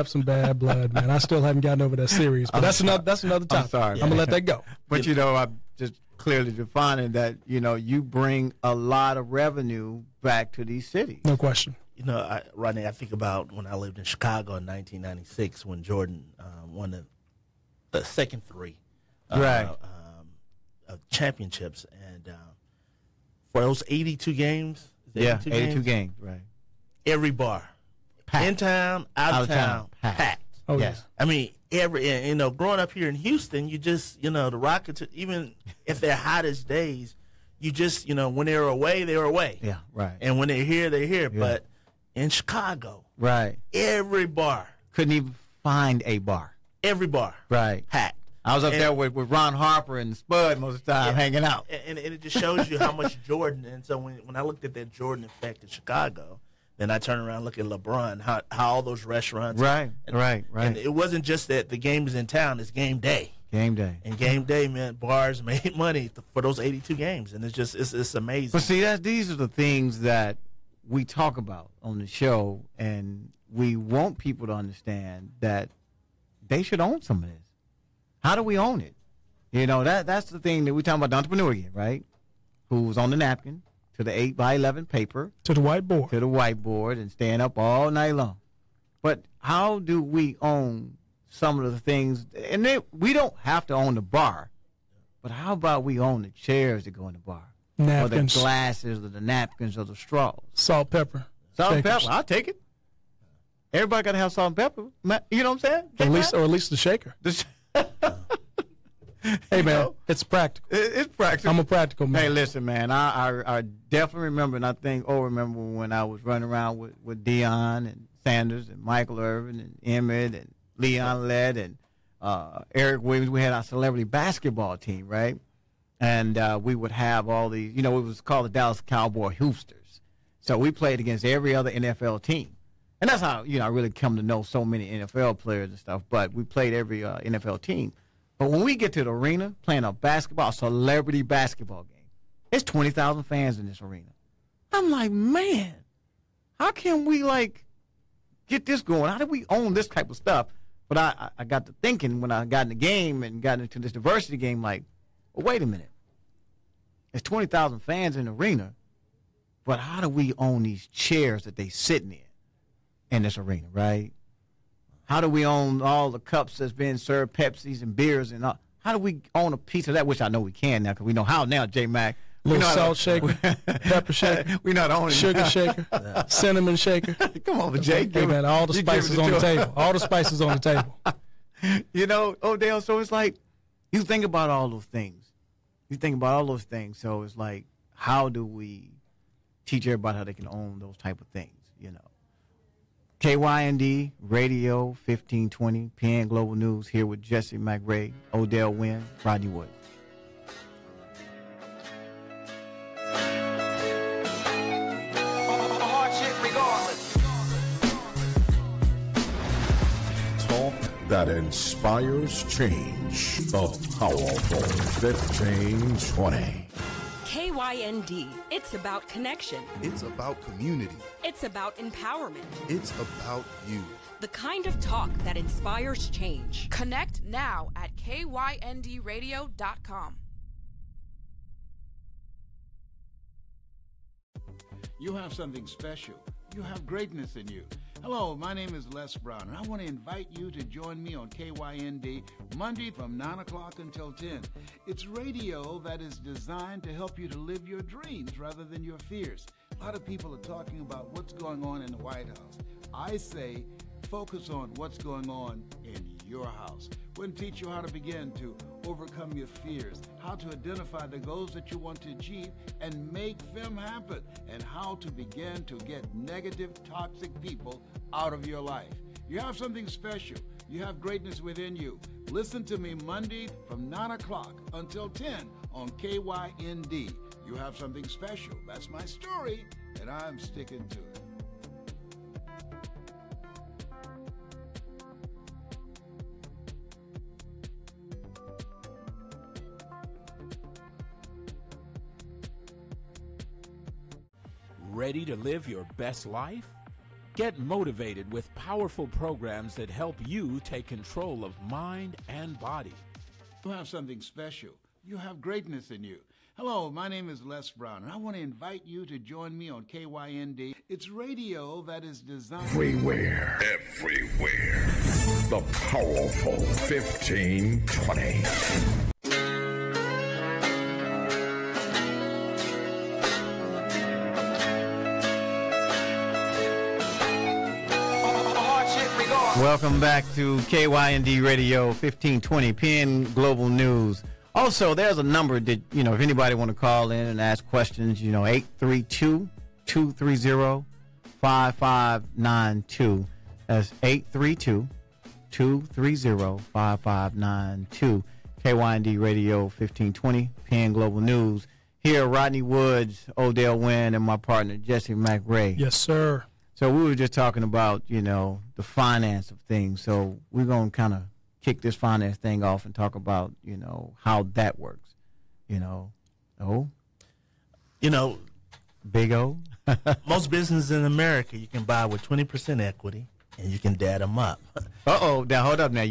some bad blood, man. I still haven't gotten over that series, but that's another topic. I'm sorry. I'm gonna let that go. But I just clearly defining that, you bring a lot of revenue back to these cities. No question. Rodney, I think about when I lived in Chicago in 1996 when Jordan won the second three of championships. And for those 82 games, 82 games, right. Every bar, packed. In town, out of town, packed. Oh, yes. I mean, growing up here in Houston, you just, the Rockets, even if they're hottest days, you just, when they're away, they're away. Yeah, right. And when they're here, they're here. Yeah. But in Chicago, right, every bar. Couldn't even find a bar. Every bar. Right. Packed. I was up there with Ron Harper and Spud most of the time, hanging out. And it just shows you how much Jordan, and so when I looked at that Jordan effect in Chicago, then I turn around and look at LeBron, how all those restaurants. Right. And it wasn't just that the game is in town, it's game day. Game day. And game day, man, bars made money for those 82 games, and it's amazing. But see, these are the things that we talk about on the show, and we want people to understand that they should own some of this. How do we own it? That's the thing that we talking about the entrepreneur again, right? Who's on the napkin to the 8x11 paper. To the whiteboard. To the whiteboard and staying up all night long. But how do we own some of the things? And we don't have to own the bar, but how about we own the chairs that go in the bar? Napkins. Or the glasses or the napkins or the straws. Salt, pepper. Salt and pepper. I'll take it. Everybody got to have salt and pepper. You know what I'm saying? Or at least the shaker. Hey, man, it's practical. It's practical. I'm a practical man. Hey, listen, man, I definitely remember, and I think remember when I was running around with Deion and Sanders and Michael Irvin and Emmett and Leon Lett and Eric Williams. We had our celebrity basketball team, right? And we would have all these, it was called the Dallas Cowboy Hoopsters. So we played against every other NFL team. And that's how, I really come to know so many NFL players and stuff. But we played every NFL team. But when we get to the arena playing a celebrity basketball game, it's 20,000 fans in this arena. I'm like, man, how can we, get this going? How do we own this type of stuff? But I got to thinking when I got in the game and got into this diversity game, well, wait a minute. There's 20,000 fans in the arena, but how do we own these chairs that they sitting in this arena, right? How do we own all the cups that's being served, Pepsis and beers and all? How do we own a piece of that, which I know we can now because we know how now, J-Mac. Little salt shaker, pepper shaker. We're not owning sugar shaker, cinnamon shaker. Come on, Jay. Hey, man, all the spices on the table. All the spices on the table. Odell, so it's like you think about all those things. So it's like, how do we teach everybody how they can own those type of things, KYND, Radio 1520, PN Global News, here with Jesse McRae, Odell Wynn, Rodney Woods. Talk that inspires change. The powerful 1520. KYND, it's about connection. It's about community. It's about empowerment. It's about you. The kind of talk that inspires change. Connect now at kyndradio.com. You have something special. You have greatness in you. Hello, my name is Les Brown, and I want to invite you to join me on KYND Monday from 9 o'clock until 10. It's radio that is designed to help you to live your dreams rather than your fears. A lot of people are talking about what's going on in the White House. I say focus on what's going on in your house. We're going to teach you how to begin to overcome your fears, how to identify the goals that you want to achieve and make them happen, and how to begin to get negative, toxic people out of your life. You have something special. You have greatness within you. Listen to me Monday from 9 o'clock until 10 on KYND. You have something special. That's my story, and I'm sticking to it. Ready to live your best life? Get motivated with powerful programs that help you take control of mind and body. You have something special. You have greatness in you. Hello, my name is Les Brown, and I want to invite you to join me on KYND. It's radio that is designed... Everywhere. The powerful 1520. Welcome back to KYND Radio 1520, PN Global News. Also, there's a number that, if anybody want to call in and ask questions, 832-230-5592. That's 832-230-5592. KYND Radio 1520, PN Global News. Here, Rodney Woods, Odell Wynn, and my partner, Jesse McRae. Yes, sir. So we were just talking about, the finance of things. So we're going to kind of kick this finance thing off and talk about, how that works. Big O. Most businesses in America you can buy with 20% equity, and you can dad them up. Now hold up. Now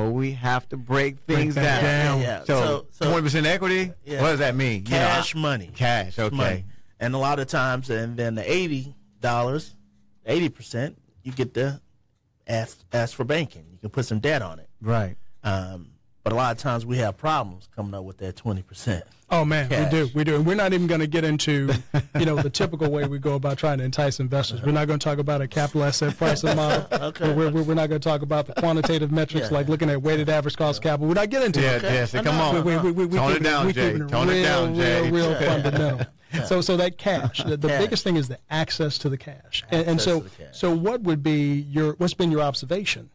we have to break things down. Yeah. So 20% equity. Yeah. What does that mean? Cash money. Cash. Okay. Money. And a lot of times, and then the $80%, you get to ask for banking. You can put some debt on it. Right. But a lot of times we have problems coming up with that 20%. Oh, man, cash. We do. And we're not even going to get into, the typical way we go about trying to entice investors. We're not going to talk about a capital asset pricing model. Okay. We're not going to talk about the quantitative metrics like looking at weighted average cost of capital. We're not getting into it. Yes, come on. Tone it down, Jay. Tone it down, Jay. Real fundamental. So that cash, the biggest thing is the access to the cash. So what would be what's been your observation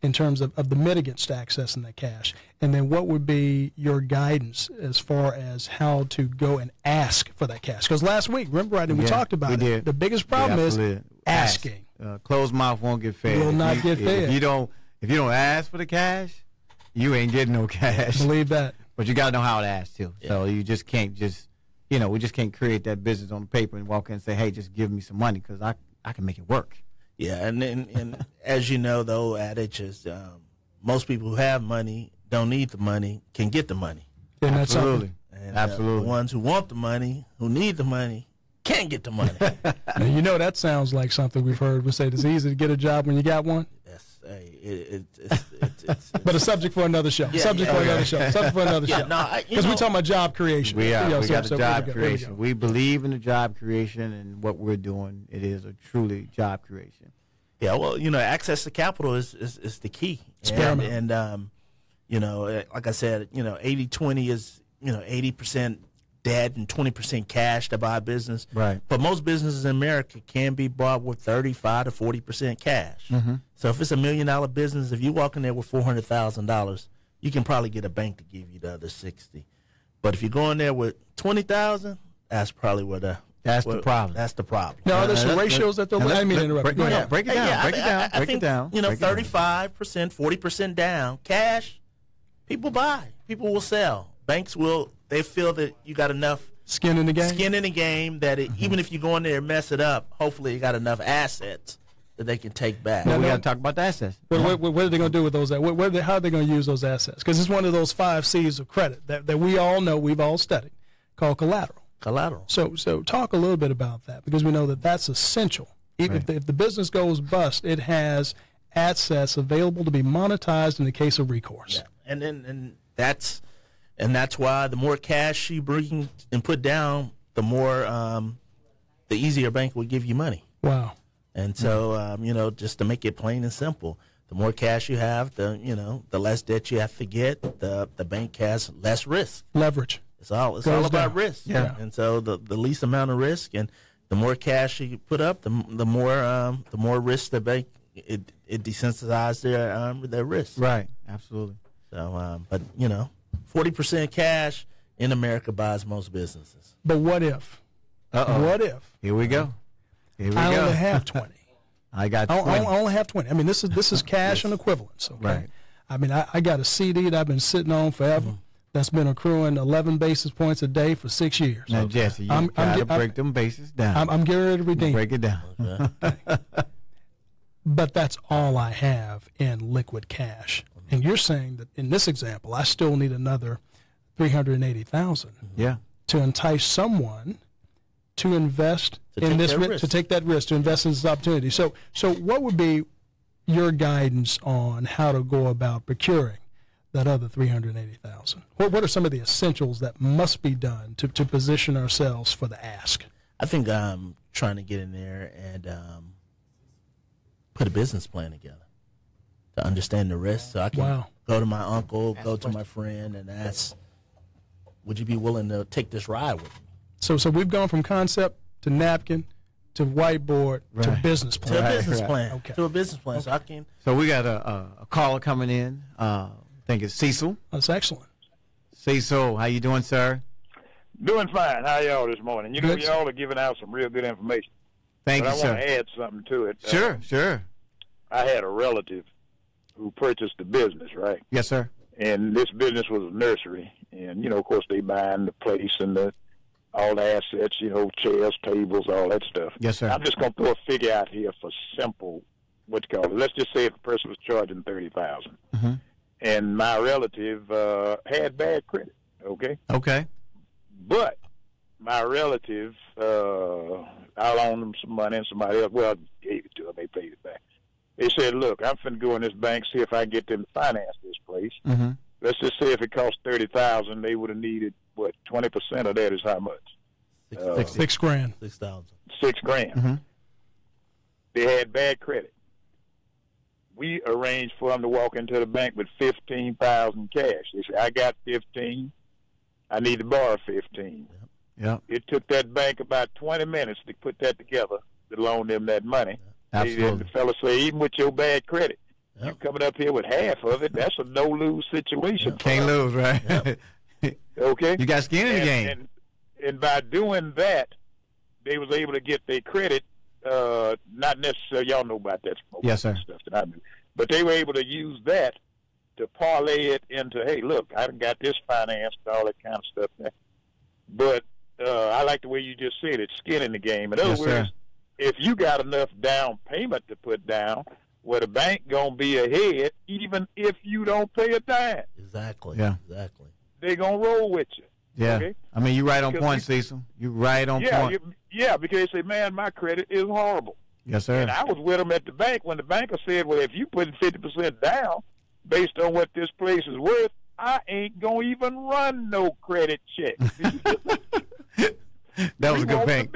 in terms of the mitigants to accessing that cash? And then what would be your guidance as far as how to go and ask for that cash? Because last week, remember, Rodney, we talked about it. The biggest problem is asking. Closed mouth won't get fed. Will not get fed. If you don't ask for the cash, you ain't getting no cash. Believe that. But you got to know how to ask, too. Yeah. So you just can't we just can't create that business on paper and walk in and say, hey, just give me some money because I can make it work. Yeah, and as you know, the old adage is most people who have money don't need the money, can get the money. Absolutely. And, the ones who want the money, who need the money, can't get the money. Now, that sounds like something we've heard. We say it's easy to get a job when you got one. Yes. It's but a subject for another show. Subject for another show. Because we're talking about job creation. We got the job creation. We believe in the job creation, and what we're doing, it is a truly job creation. Yeah, well, access to capital is the key. And like I said, 80-20 is, 80% debt and 20% cash to buy a business. Right. But most businesses in America can be bought with 35 to 40% cash. Mm-hmm. So if it's $1 million business, if you walk in there with $400,000, you can probably get a bank to give you the other 60. But if you go in there with $20,000, that's probably where the problem. That's the problem. Now, there's some ratios that I mean to interrupt. Break it down. Break it down. 35%, 40% down, cash. People buy. People will sell. Banks will. They feel that you got enough skin in the game that even if you go in there and mess it up, hopefully you got enough assets that they can take back. Now we got to talk about the assets. What are they going to do with those? How are they going to use those assets? Because it's one of those 5 C's of credit that we all know, we've all studied, called collateral. So talk a little bit about that, because we know that that's essential. If the business goes bust, it has assets available to be monetized in the case of recourse. Yeah. And that's why the more cash you bring and put down, the more the easier a bank will give you money. Wow. And so just to make it plain and simple, the more cash you have, the less debt you have to get. The bank has less risk. Leverage. It's all about risk. Yeah. And so the least amount of risk, and the more cash you put up, the more risk the bank it desensitizes their risk. Right. Absolutely. So, but 40% cash in America buys most businesses. But what if? What if? Here we go. I only have 20. I got 20. I only have 20. I mean, this is cash and equivalents. Okay? Right. I mean, I got a CD that I've been sitting on forever. Mm-hmm. That's been accruing 11 basis points a day for 6 years. Now, Jesse, you got to break them bases down. I'm getting ready to redeem. Break it down. Okay. But that's all I have in liquid cash. And you're saying that in this example, I still need another $380,000. Yeah. To entice someone to invest in this, to take that risk, to invest in this opportunity. So what would be your guidance on how to go about procuring that other $380,000? What are some of the essentials that must be done to position ourselves for the ask? I think I'm trying to get in there and put a business plan together to understand the risk, so I can go to my uncle, go to my friend, and ask, would you be willing to take this ride with me? So we've gone from concept to napkin to whiteboard to business plan. To a business plan. Okay. To a business plan. Okay. So we got a caller coming in. I think it's Cecil. That's excellent. Cecil, how you doing, sir? Doing fine. How y'all this morning? You know, y'all are giving out some real good information. Thank you, sir. I want to add something to it. Sure. I had a relative who purchased a business, right? Yes, sir. And this business was a nursery. And, you know, of course, they buying the place and all the assets, you know, chairs, tables, all that stuff. Yes, sir. I'm just going to throw a figure out here for simple, let's just say if a person was charging $30,000. Mm-hmm. And my relative had bad credit, okay? Okay. But my relative, I loaned them some money and somebody else, gave it to them. They paid it back. They said, look, I'm finna go in this bank, see if I can get them to finance this place. Mm-hmm. Let's just say if it cost $30,000, they would have needed, 20% of that is how much? $6 grand. 6,000. $6 grand. Mm-hmm. They had bad credit. We arranged for them to walk into the bank with $15,000 cash. They said, I got 15. I need to borrow 15. Yeah. It took that bank about 20 minutes to put that together to loan them that money. Absolutely. The fella say, even with your bad credit, you coming up here with half of it, that's a no-lose situation. Can't lose, right? Okay? You got skin in the game. And by doing that, they was able to get their credit, not necessarily, y'all know about that yes, sir. Stuff that I do, but they were able to use that to parlay it into, hey, look, I done got this financed and all that kind of stuff now. But I like the way you just said it, skin in the game. In other words, if you got enough down payment to put down, well, the bank going to be ahead even if you don't pay a dime. Exactly. Yeah. Exactly. They going to roll with you. Yeah. Okay? I mean, you right on point, Cecil. You right on point. Yeah, because they say, man, my credit is horrible. Yes, sir. And I was with them at the bank when the banker said, well, if you put 50% down based on what this place is worth, I ain't going to even run no credit check. That was a good bank.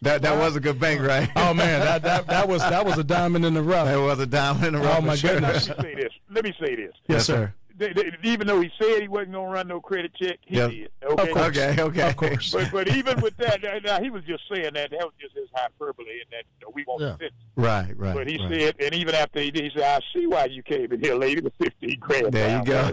That was a good bank, right? Oh man, that was a diamond in the rough. That was a diamond in the rough. Oh my goodness. Let me say this. Yes, sir. Even though he said he wasn't going to run no credit check, he did. Okay? Okay. Of course. But even with that, now he was just saying that was just his hyperbole, and that we won't fit. Right. But he said, and even after he did, he said, I see why you came in here, lady, with 15 grand. There you go.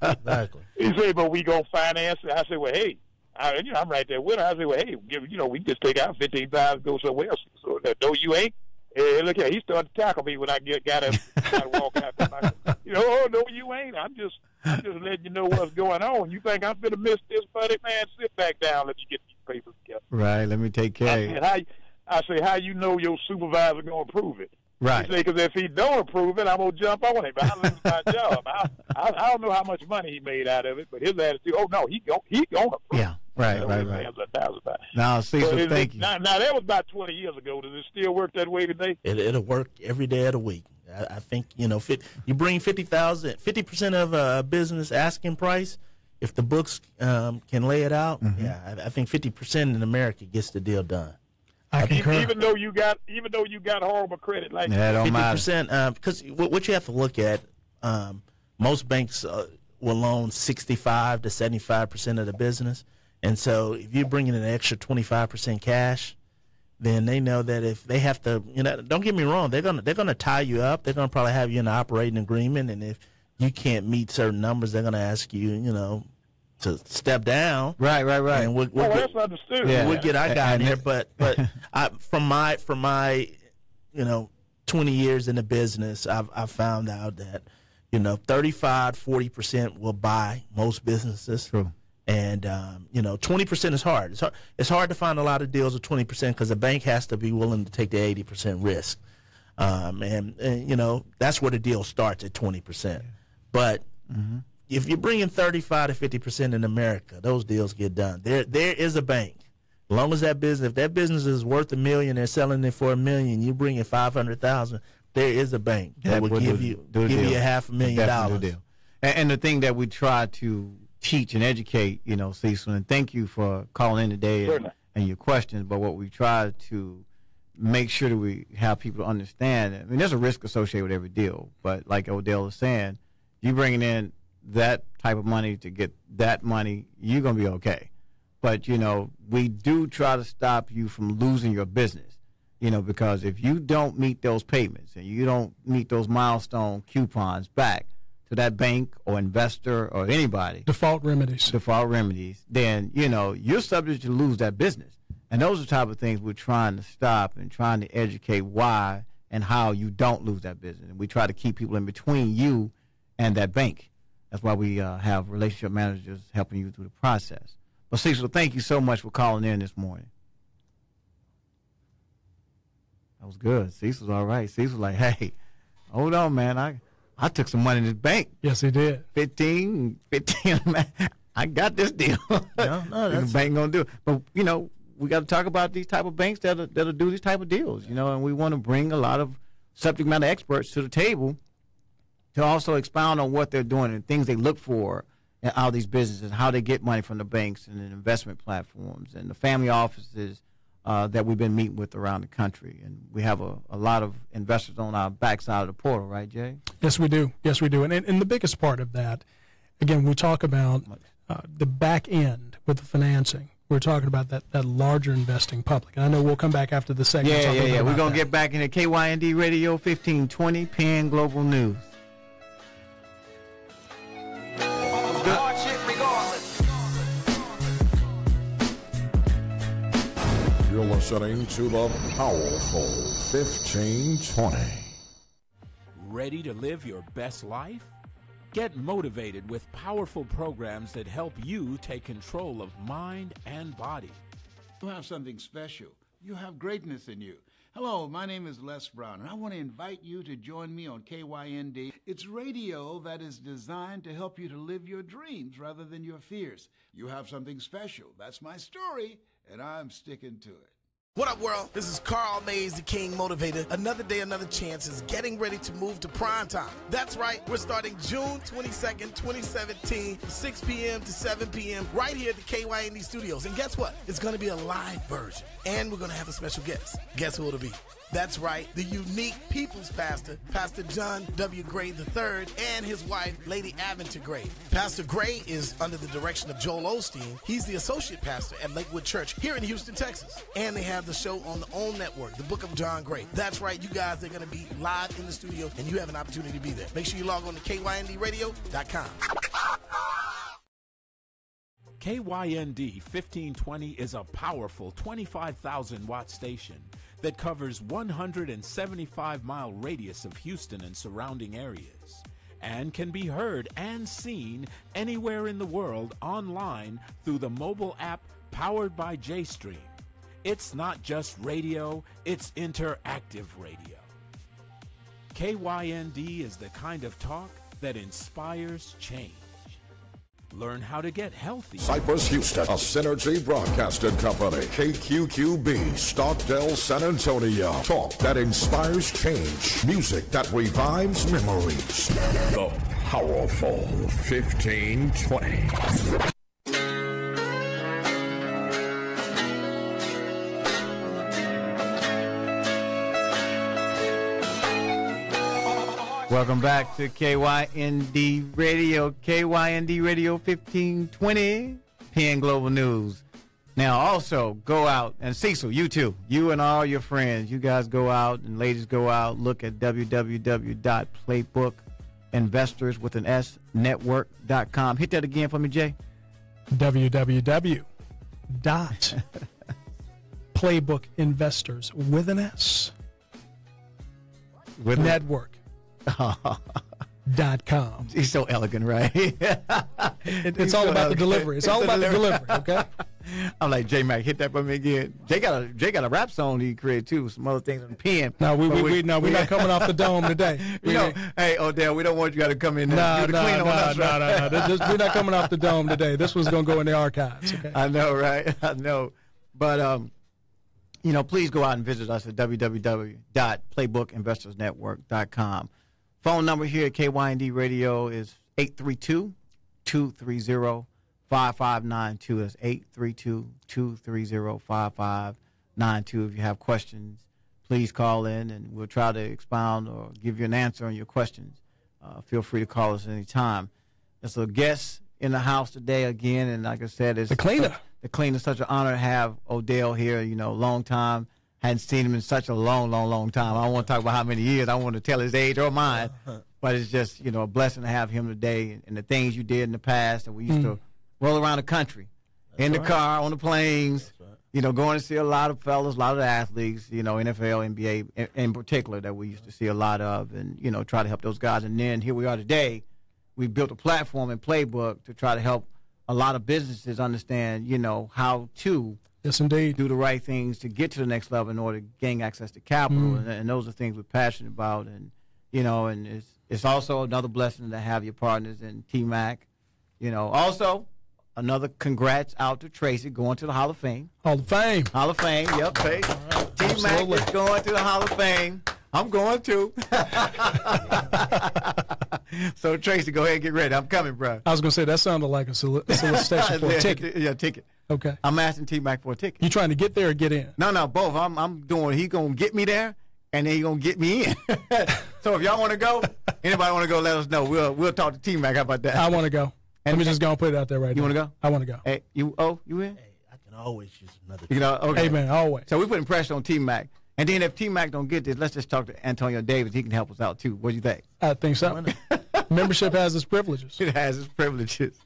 Exactly. He said, but we going to finance it. I said, well, hey. I'm right there with her. I said, well, hey, we can just take out 15,000, go somewhere else. So, no, you ain't. Look here, he started to tackle me when I got to walk out there. Oh, no, you ain't. I'm just letting you know what's going on. You think I'm going to miss this, buddy? Man, sit back down. Let me get these papers together. Right, let me take care of you. I say, how you know your supervisor going to approve it? Right. He say, because if he don't approve it, I'm going to jump on him. But I lose my job. I don't know how much money he made out of it, but his attitude, oh, no, he going to approve it. Yeah. Right. Now, Cecil, thank you. Now, that was about 20 years ago. Does it still work that way today? It'll work every day of the week. I think, you bring 50% of a business asking price, if the books can lay it out, I think 50% in America gets the deal done. Even though you got horrible credit like that, 50%, because what you have to look at, most banks will loan 65 to 75% of the business. And so if you bring in an extra 25% cash, then they know that if they have to, don't get me wrong, they're gonna tie you up. They're gonna probably have you in an operating agreement, and if you can't meet certain numbers, they're gonna ask you, to step down. Right. And that's understood. We'll get our guy in here, but from my 20 years in the business, I've found out that 35-40% will buy most businesses. True. And 20% is hard. It's hard to find a lot of deals with 20% because the bank has to be willing to take the 80% risk. And that's where the deal starts at 20%. But if you're bringing 35 to 50% in America, those deals get done. There is a bank. As long as that business, if that business is worth $1 million, they're selling it for $1 million, you bring in 500,000. There is a bank that will give you $500,000. And the thing that we try to teach and educate, Cecil, and thank you for calling in today and your questions. But what we try to make sure that we have people to understand. I mean, there's a risk associated with every deal, but like Odell is saying, you bringing in that type of money to get that money, you're gonna be okay. But we do try to stop you from losing your business. Because if you don't meet those payments and you don't meet those milestone coupons back to that bank or investor or anybody, default remedies, then you're subject to lose that business. And those are the type of things we're trying to stop and trying to educate why and how you don't lose that business. And we try to keep people in between you and that bank. That's why we have relationship managers helping you through the process. But Cecil, thank you so much for calling in this morning. That was good. Cecil's all right. Cecil's like, hey, hold on, man. I took some money in this bank. Yes, he did. 15, man. I got this deal. No, that's the bank gonna do it. But we got to talk about these type of banks that'll do these type of deals. And we want to bring a lot of subject matter experts to the table to also expound on what they're doing and things they look for in all these businesses, how they get money from the banks and the investment platforms and the family offices that we've been meeting with around the country. And we have a lot of investors on our backside of the portal, right, Jay? Yes, we do. And the biggest part of that, again, we talk about the back end with the financing. We're talking about that larger investing public. And I know we'll come back after the segment. Yeah. We're going to get back into KYND Radio 1520, PN Global News. You're listening to the powerful 1520. Ready to live your best life? Get motivated with powerful programs that help you take control of mind and body. You have something special. You have greatness in you. Hello, my name is Les Brown, and I want to invite you to join me on KYND. It's radio that is designed to help you to live your dreams rather than your fears. You have something special. That's my story, and I'm sticking to it. What up, world? This is Carl Mays, the King Motivator. Another day, another chance is getting ready to move to prime time. That's right. We're starting June 22nd, 2017, 6 p.m. to 7 p.m. right here at the KYND studios. And guess what? It's going to be a live version. And we're going to have a special guest. Guess who it'll be? That's right, the unique people's pastor, Pastor John W. Gray III, and his wife, Lady Aventer Gray. Pastor Gray is under the direction of Joel Osteen. He's the associate pastor at Lakewood Church here in Houston, Texas. And they have the show on the OWN network, The Book of John Gray. That's right, you guys are going to be live in the studio, and you have an opportunity to be there. Make sure you log on to KYNDradio.com. KYND 1520 is a powerful 25,000-watt station that covers 175-mile radius of Houston and surrounding areas, and can be heard and seen anywhere in the world online through the mobile app powered by JStream. It's not just radio, it's interactive radio. KYND is the kind of talk that inspires change. Learn how to get healthy. Cypress, Houston, a Synergy Broadcasting Company. KQQB, Stockdale, San Antonio. Talk that inspires change. Music that revives memories. The powerful 1520. Welcome back to KYND Radio, KYND Radio 1520, PN Global News. Now, also, go out, and Cecil, you too, you and all your friends, you guys go out, and ladies go out, look at www.playbookinvestorswithanSnetwork.com. Hit that again for me, Jay. www.playbookinvestors network.com. He's so elegant, right? It's all about the delivery. It's all about the delivery, okay? I'm like, J Mac, hit that for me again. Jay got a rap song he created too, some other things in the pen. No, we're not coming off the dome today. Hey Odell, we don't want you to come in there. No. We're not coming off the dome today. This was going to go in the archives. Okay? I know, right? I know. But please go out and visit us at www.playbookinvestorsnetwork.com. Phone number here at KYND Radio is 832-230-5592. That's 832-230-5592. If you have questions, please call in, and we'll try to expound or give you an answer on your questions. Feel free to call us anytime. There's a guest in the house today again, and like I said, it's the cleaner. The cleaner. Such an honor to have Odell here. Long time. Hadn't seen him in such a long time. I don't want to talk about how many years. I don't want to tell his age or mine. But it's just, a blessing to have him today, and the things you did in the past that we used to roll around the country, in the car, on the planes, going to see a lot of fellas, a lot of the athletes, NFL, NBA in particular, that we used to see a lot of, and, try to help those guys. And then here we are today. We built a platform and playbook to try to help a lot of businesses understand, how to yes, indeed, do the right things to get to the next level in order to gain access to capital. And those are things we're passionate about. And, and it's also another blessing to have your partners in T-Mac. Also, another congrats out to Tracy going to the Hall of Fame. Hall of Fame. Hall of Fame, yep. Right. T-Mac is going to the Hall of Fame. I'm going to. So, Tracy, go ahead and get ready. I'm coming, bro. I was going to say, that sounded like a solicitation for a ticket. Yeah, ticket. Okay. I'm asking T-Mac for a ticket. You trying to get there or get in? No, both. I'm doing, he going to get me there, and then he going to get me in. So, if y'all want to go, anybody want to go, let us know. We'll talk to T-Mac. How about that? I want to go. Let me just go and put it out there right now. You want to go? I want to go. Hey, you in? Hey, I can always use another. Okay. Hey, man, always. So, we're putting pressure on T-Mac. And then if T-Mac don't get this, let's just talk to Antonio Davis. He can help us out, too. What do you think? I think so. Membership has its privileges. It has its privileges.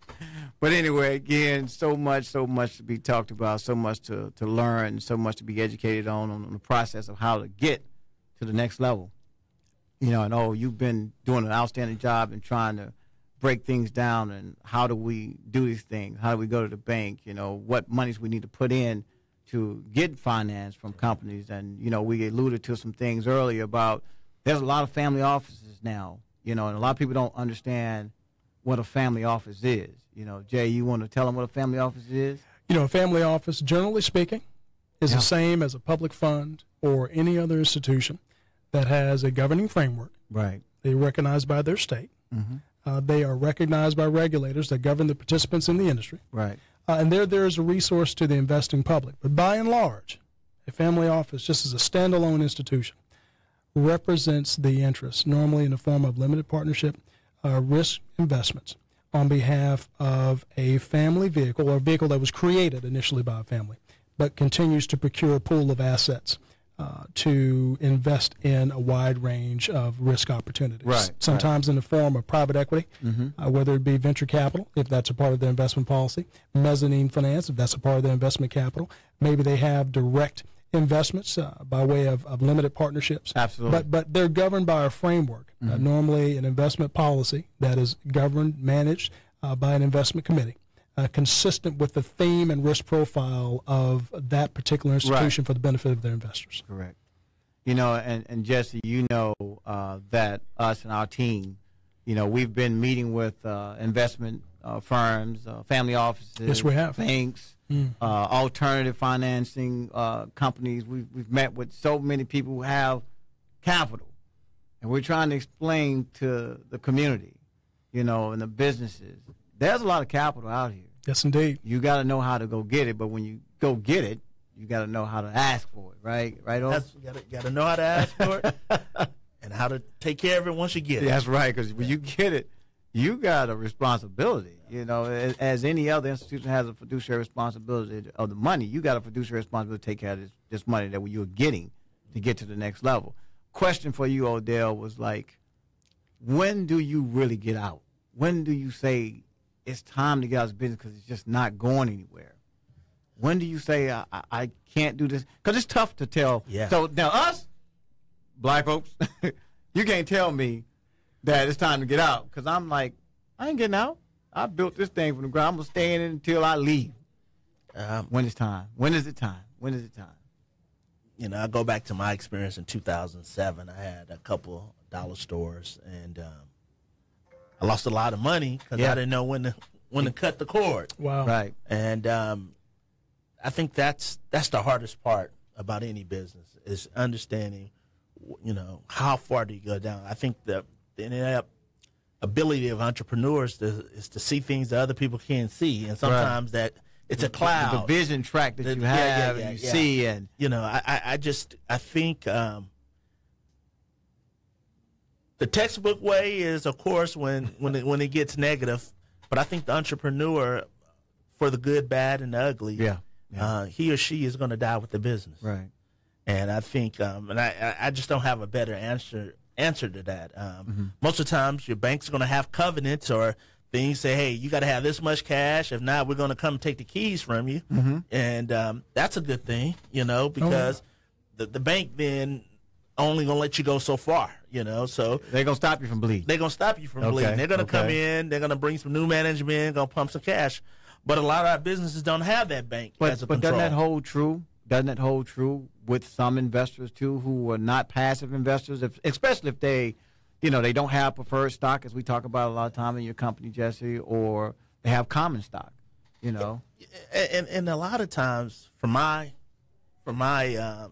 But anyway, again, so much to be talked about, so much to learn, so much to be educated on the process of how to get to the next level. And you've been doing an outstanding job in trying to break things down, and how do we do these things? How do we go to the bank? What monies we need to put in to get finance from companies. And, we alluded to some things earlier about there's a lot of family offices now, and a lot of people don't understand what a family office is. Jay, you want to tell them what a family office is? A family office, generally speaking, is the same as a public fund or any other institution that has a governing framework. Right. They're recognized by their state. Mm-hmm. They are recognized by regulators that govern the participants in the industry. Right. And there is a resource to the investing public. But by and large, a family office, just as a standalone institution, represents the interest, normally in the form of limited partnership risk investments, on behalf of a family vehicle, or a vehicle that was created initially by a family, but continues to procure a pool of assets to invest in a wide range of risk opportunities. Right, sometimes in the form of private equity, whether it be venture capital, if that's a part of their investment policy, mezzanine finance, if that's a part of their investment capital. Maybe they have direct investments by way of limited partnerships. Absolutely. But they're governed by a framework, normally an investment policy that is governed, managed by an investment committee. Consistent with the theme and risk profile of that particular institution for the benefit of their investors. Correct. And Jesse, that us and our team, we've been meeting with investment firms, family offices, yes, we have. Banks, alternative financing companies. We've met with so many people who have capital, and we're trying to explain to the community, and the businesses, there's a lot of capital out here. Yes, indeed. You got to know how to go get it, but when you go get it, you got to know how to ask for it, right? Right, you got to know how to ask for it and how to take care of it once you get it. That's right, because when you get it, you got a responsibility. As any other institution has a fiduciary responsibility of the money, you got a fiduciary responsibility to take care of this money that you're getting to get to the next level. Question for you, Odell, was like, when do you really get out? When do you say it's time to get out of business because it's just not going anywhere? When do you say, I can't do this? Because it's tough to tell. Yeah. So now us, black folks, you can't tell me that it's time to get out, because I'm like, I ain't getting out. I built this thing from the ground. I'm going to stay in it until I leave. When is time? When is it time? When is it time? You know, I go back to my experience in 2007. I had a couple dollar stores, and I lost a lot of money because I didn't know when to cut the cord. Wow. Right. And I think that's the hardest part about any business is understanding, you know, how far do you go down. I think the ability of entrepreneurs is to see things that other people can't see, and sometimes that it's a cloud. The vision track that you have and you see, and you know, I think the textbook way is, of course, when it gets negative, but I think the entrepreneur, for the good, bad, and the ugly, he or she is going to die with the business, right? And I think, and I just don't have a better answer to that. Most of the times, your bank's going to have covenants or things say, hey, you got to have this much cash. If not, we're going to come take the keys from you. And that's a good thing, you know, because the bank then only going to let you go so far, you know. So they're going to stop you from bleeding. They're going to stop you from bleeding. They're going to come in. They're going to bring some new management, going to pump some cash. But a lot of our businesses don't have that bank as a control. But doesn't that hold true? Doesn't that hold true with some investors, too, who are not passive investors, especially if they – you know, they don't have preferred stock, as we talk about a lot of time in your company, Jesse, or they have common stock, you know. And a lot of times, from my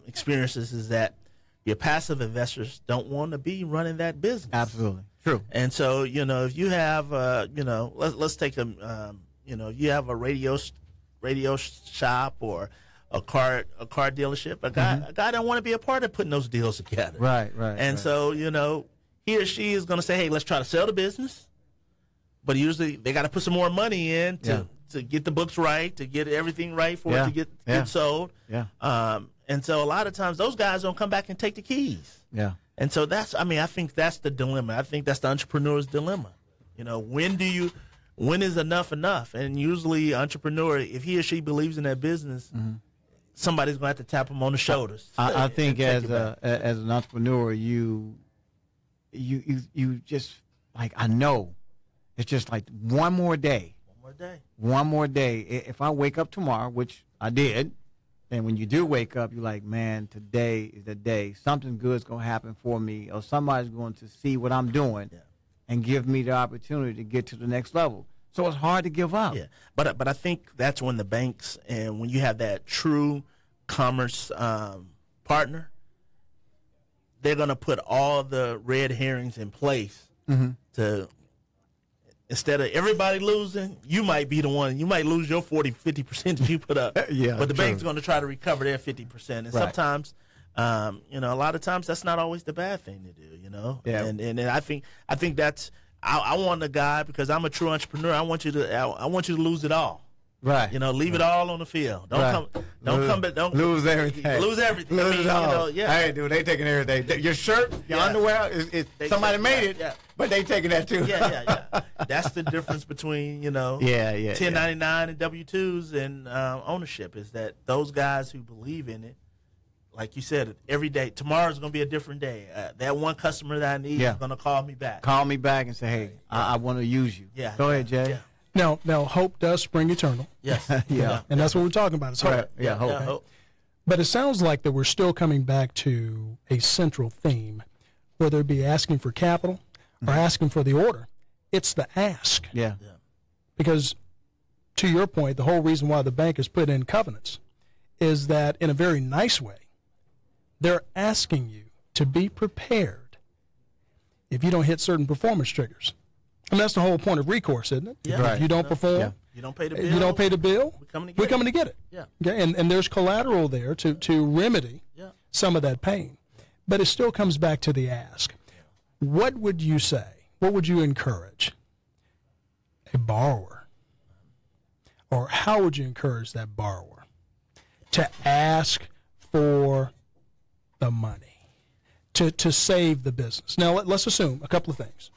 experiences, is that your passive investors don't want to be running that business. Absolutely. True. And so, you know, if you have, you know, let's take you know, you have a radio shop or a car dealership, a guy don't want to be a part of putting those deals together. Right. And so, you know, he or she is going to say, hey, let's try to sell the business. But usually they got to put some more money in to get the books right, to get everything right for it to get sold. Yeah. And so a lot of times those guys don't come back and take the keys. Yeah. And so I think that's the dilemma. I think that's the entrepreneur's dilemma. You know, when is enough? And usually entrepreneur, if he or she believes in that business, somebody's going to have to tap them on the shoulders. I think as an entrepreneur, you just, like, I know it's just like one more day. If I wake up tomorrow, which I did, and when you do wake up, you're like, man, today is the day. Something good's going to happen for me, or somebody's going to see what I'm doing and give me the opportunity to get to the next level. So it's hard to give up. Yeah, but I think that's when the banks, and when you have that true commerce partner, they're going to put all the red herrings in place to, instead of everybody losing, you might be the one. You might lose your 40-50% that you put up. But the bank's going to try to recover their 50%. And sometimes, you know, a lot of times that's not always the bad thing to do, you know. Yeah. And I think that's, I want a guy, because I'm a true entrepreneur, I want you to lose it all. Right. You know, leave it all on the field. Don't come back. Don't lose everything. Lose everything. Lose it all. You know, Hey, dude, they taking everything. Your shirt, your underwear, somebody made it, but they taking that too. That's the difference between, you know, 1099 and W-2s and ownership, is that those guys who believe in it, like you said, every day, tomorrow's going to be a different day. That one customer that I need is going to call me back. Call me back and say, hey, I want to use you. Go ahead, Jay. Yeah. Now, hope does spring eternal. Yes. And that's what we're talking about. It's hope. Hope. But it sounds like that we're still coming back to a central theme, whether it be asking for capital or asking for the order. It's the ask. Yeah. Because, to your point, the whole reason why the bank has put in covenants is that, in a very nice way, they're asking you to be prepared if you don't hit certain performance triggers. I mean, that's the whole point of recourse, isn't it? Yeah. If you don't perform, you don't pay the bill. You don't pay the bill. We're coming to get it. Yeah. Okay? And there's collateral there to remedy some of that pain. But it still comes back to the ask. What would you say? What would you encourage a borrower, or how would you encourage that borrower to ask for the money, to save the business? Now, let's assume a couple of things.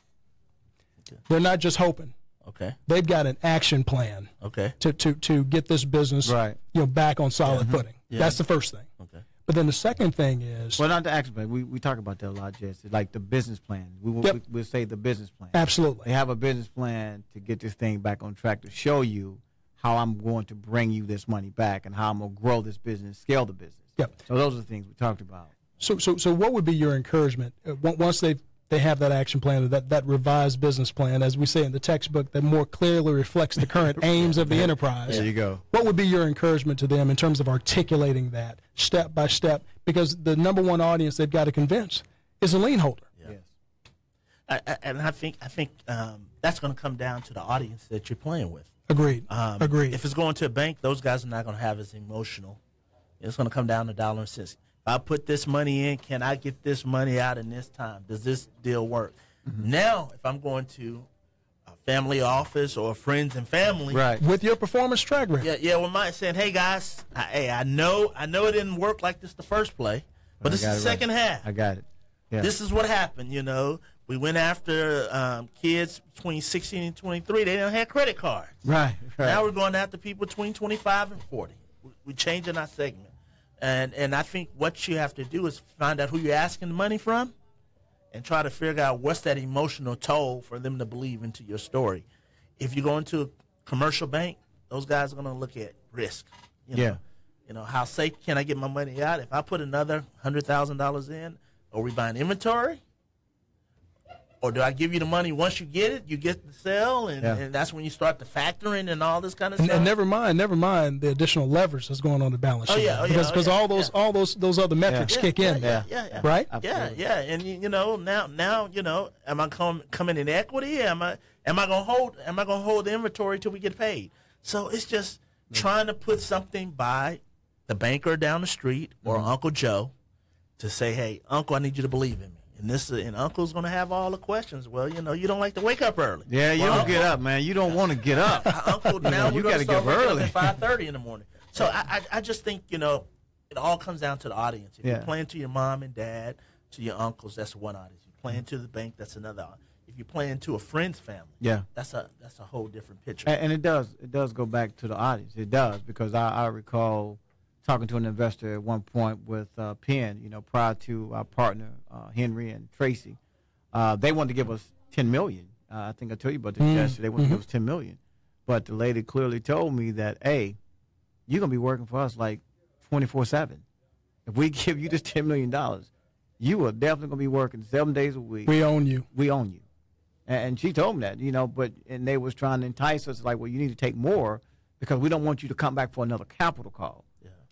They're not just hoping. Okay. They've got an action plan. Okay. To get this business back on solid footing. Yeah. That's the first thing. Okay. But then the second thing is, well, not the action plan. We talk about that a lot, Jesse. Like the business plan. We'll say the business plan. Absolutely. They have a business plan to get this thing back on track, to show you how I'm going to bring you this money back and how I'm going to grow this business, scale the business. Yep. So those are the things we talked about. So what would be your encouragement once they have that action plan, that revised business plan, as we say in the textbook, that more clearly reflects the current aims of the enterprise? There you go. What would be your encouragement to them in terms of articulating that step by step? Because the number one audience they've got to convince is a lien holder. Yes. And I think that's going to come down to the audience that you're playing with. Agreed. Agreed. If it's going to a bank, those guys are not going to have as emotional. It's going to come down to dollar and cents. If I put this money in, can I get this money out in this time? Does this deal work? Mm-hmm. Now, if I'm going to a family office or friends and family, right, with your performance track record, with my saying, hey guys, I know it didn't work like this the first play, but this is the second half. I got it. Yeah. This is what happened. We went after kids between 16 and 23. They didn't have credit cards. Right. Now we're going after people between 25 and 40. We're changing our segment. And I think what you have to do is find out who you're asking the money from and try to figure out what's that emotional toll for them to believe into your story. If you go into a commercial bank, those guys are going to look at risk. How safe can I get my money out? If I put another $100,000 in, are we buying inventory? Or do I give you the money once you get it? You get the sale, and that's when you start the factoring and all this kind of stuff. And never mind the additional leverage that's going on the balance sheet. Because all those other metrics kick in. Right? Absolutely. And now am I coming in equity? Am I going to hold the inventory till we get paid? So it's just trying to put something by the banker down the street or Uncle Joe to say, hey, Uncle, I need you to believe in me. And Uncle's going to have all the questions. Well, you don't like to wake up early. Yeah, you don't get up, man. You don't want to get up. Uncle, now you got to get up early at 5:30 in the morning. So I just think, it all comes down to the audience. If you're playing to your mom and dad, to your uncles, that's one audience. If you're playing to the bank, that's another audience. If you're playing to a friend's family, that's a whole different picture. And it does go back to the audience. It does, because I recall talking to an investor at one point with Penn, prior to our partner, Henry and Tracy. They wanted to give us $10 million. I think I told you about this yesterday. They wanted to give us $10 million. But the lady clearly told me that, hey, you're going to be working for us like 24/7. If we give you this $10 million, you are definitely going to be working 7 days a week. We own you. We own you. And she told me that, and they was trying to entice us, like, well, you need to take more because we don't want you to come back for another capital call.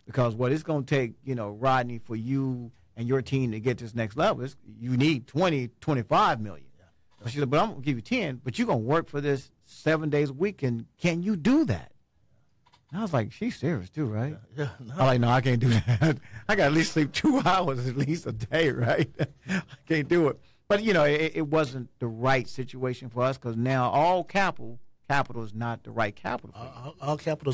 Because what it's going to take, Rodney, for you and your team to get to this next level, you need 20, 25 million. But she said, but I'm going to give you 10, but you're going to work for this 7 days a week, and can you do that? And I was like, she's serious too, right? No. I'm like, no, I can't do that. I got to at least sleep 2 hours at least a day, right? I can't do it. But, it wasn't the right situation for us because now all capital is not the right capital. All capital.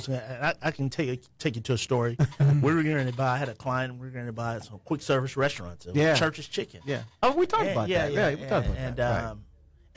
I can take you to a story. We were going to buy. I had a client. We were going to buy some quick service restaurants. Church's Chicken. Yeah. Oh, we talked about that. Yeah, we talked about that. And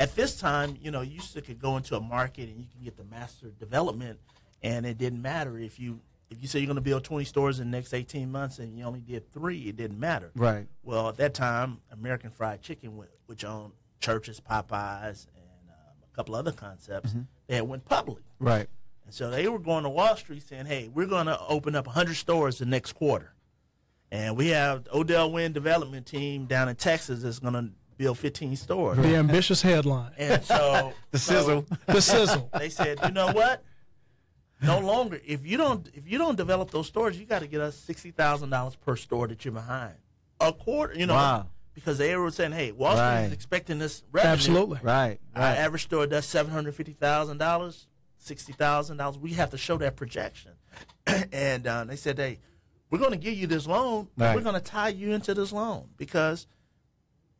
at this time, you used to could go into a market and you can get the master development, and it didn't matter if you say you're going to build 20 stores in the next 18 months and you only did 3. It didn't matter. Right. Well, at that time, American Fried Chicken, which owned Church's, Popeyes, and a couple other concepts. They had went public. Right. And so they were going to Wall Street saying, hey, we're going to open up 100 stores the next quarter. And we have the Odell Wynn development team down in Texas that's going to build 15 stores. The ambitious headline. And so the sizzle. The sizzle. They said, you know what? No longer. If you don't develop those stores, you got to get us $60,000 per store that you're behind. A quarter, Wow. Because they were saying, hey, Wall Street is expecting this revenue. Absolutely. Right. Our average store does $750,000, $60,000. We have to show that projection. And they said, hey, we're going to give you this loan, but we're going to tie you into this loan because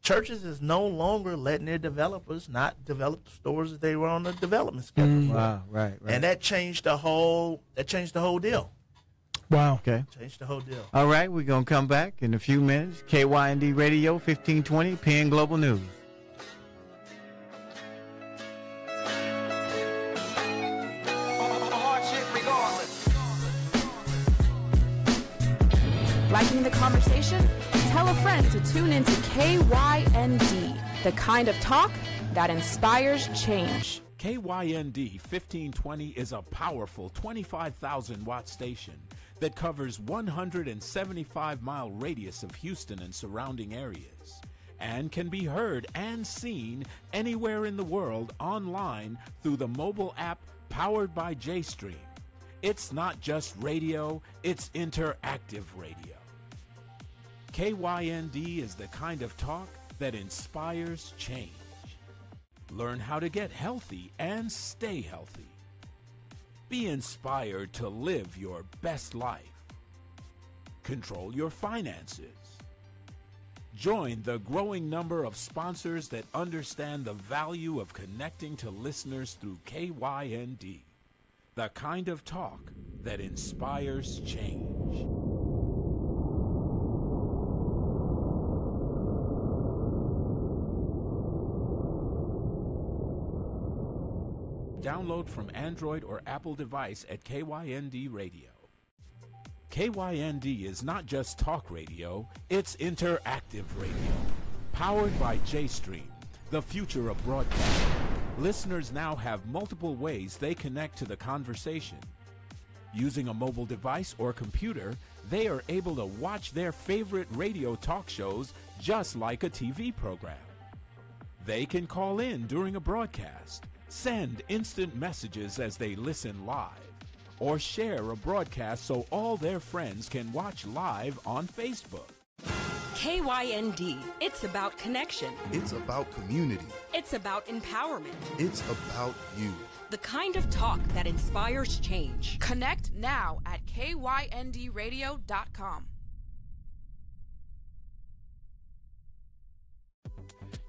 Churches is no longer letting their developers not develop stores that they were on the development schedule. Wow, right. And that changed the whole deal. Wow. Okay. Changed the whole deal. All right, we're going to come back in a few minutes. KYND Radio, 1520, Penn Global News. Liking the conversation? Tell a friend to tune into KYND, the kind of talk that inspires change. KYND 1520 is a powerful 25,000 watt station that covers 175-mile radius of Houston and surrounding areas, and can be heard and seen anywhere in the world online through the mobile app powered by JStream. It's not just radio, it's interactive radio. KYND is the kind of talk that inspires change. Learn how to get healthy and stay healthy. Be inspired to live your best life. Control your finances. Join the growing number of sponsors that understand the value of connecting to listeners through KYND, the kind of talk that inspires change. Download from Android or Apple device at KYND Radio. KYND is not just talk radio, it's interactive radio. Powered by JStream, the future of broadcasting. Listeners now have multiple ways they connect to the conversation. Using a mobile device or computer, they are able to watch their favorite radio talk shows just like a TV program. They can call in during a broadcast, send instant messages as they listen live, or share a broadcast so all their friends can watch live on Facebook. KYND, it's about connection. It's about community. It's about empowerment. It's about you. The kind of talk that inspires change. Connect now at kyndradio.com.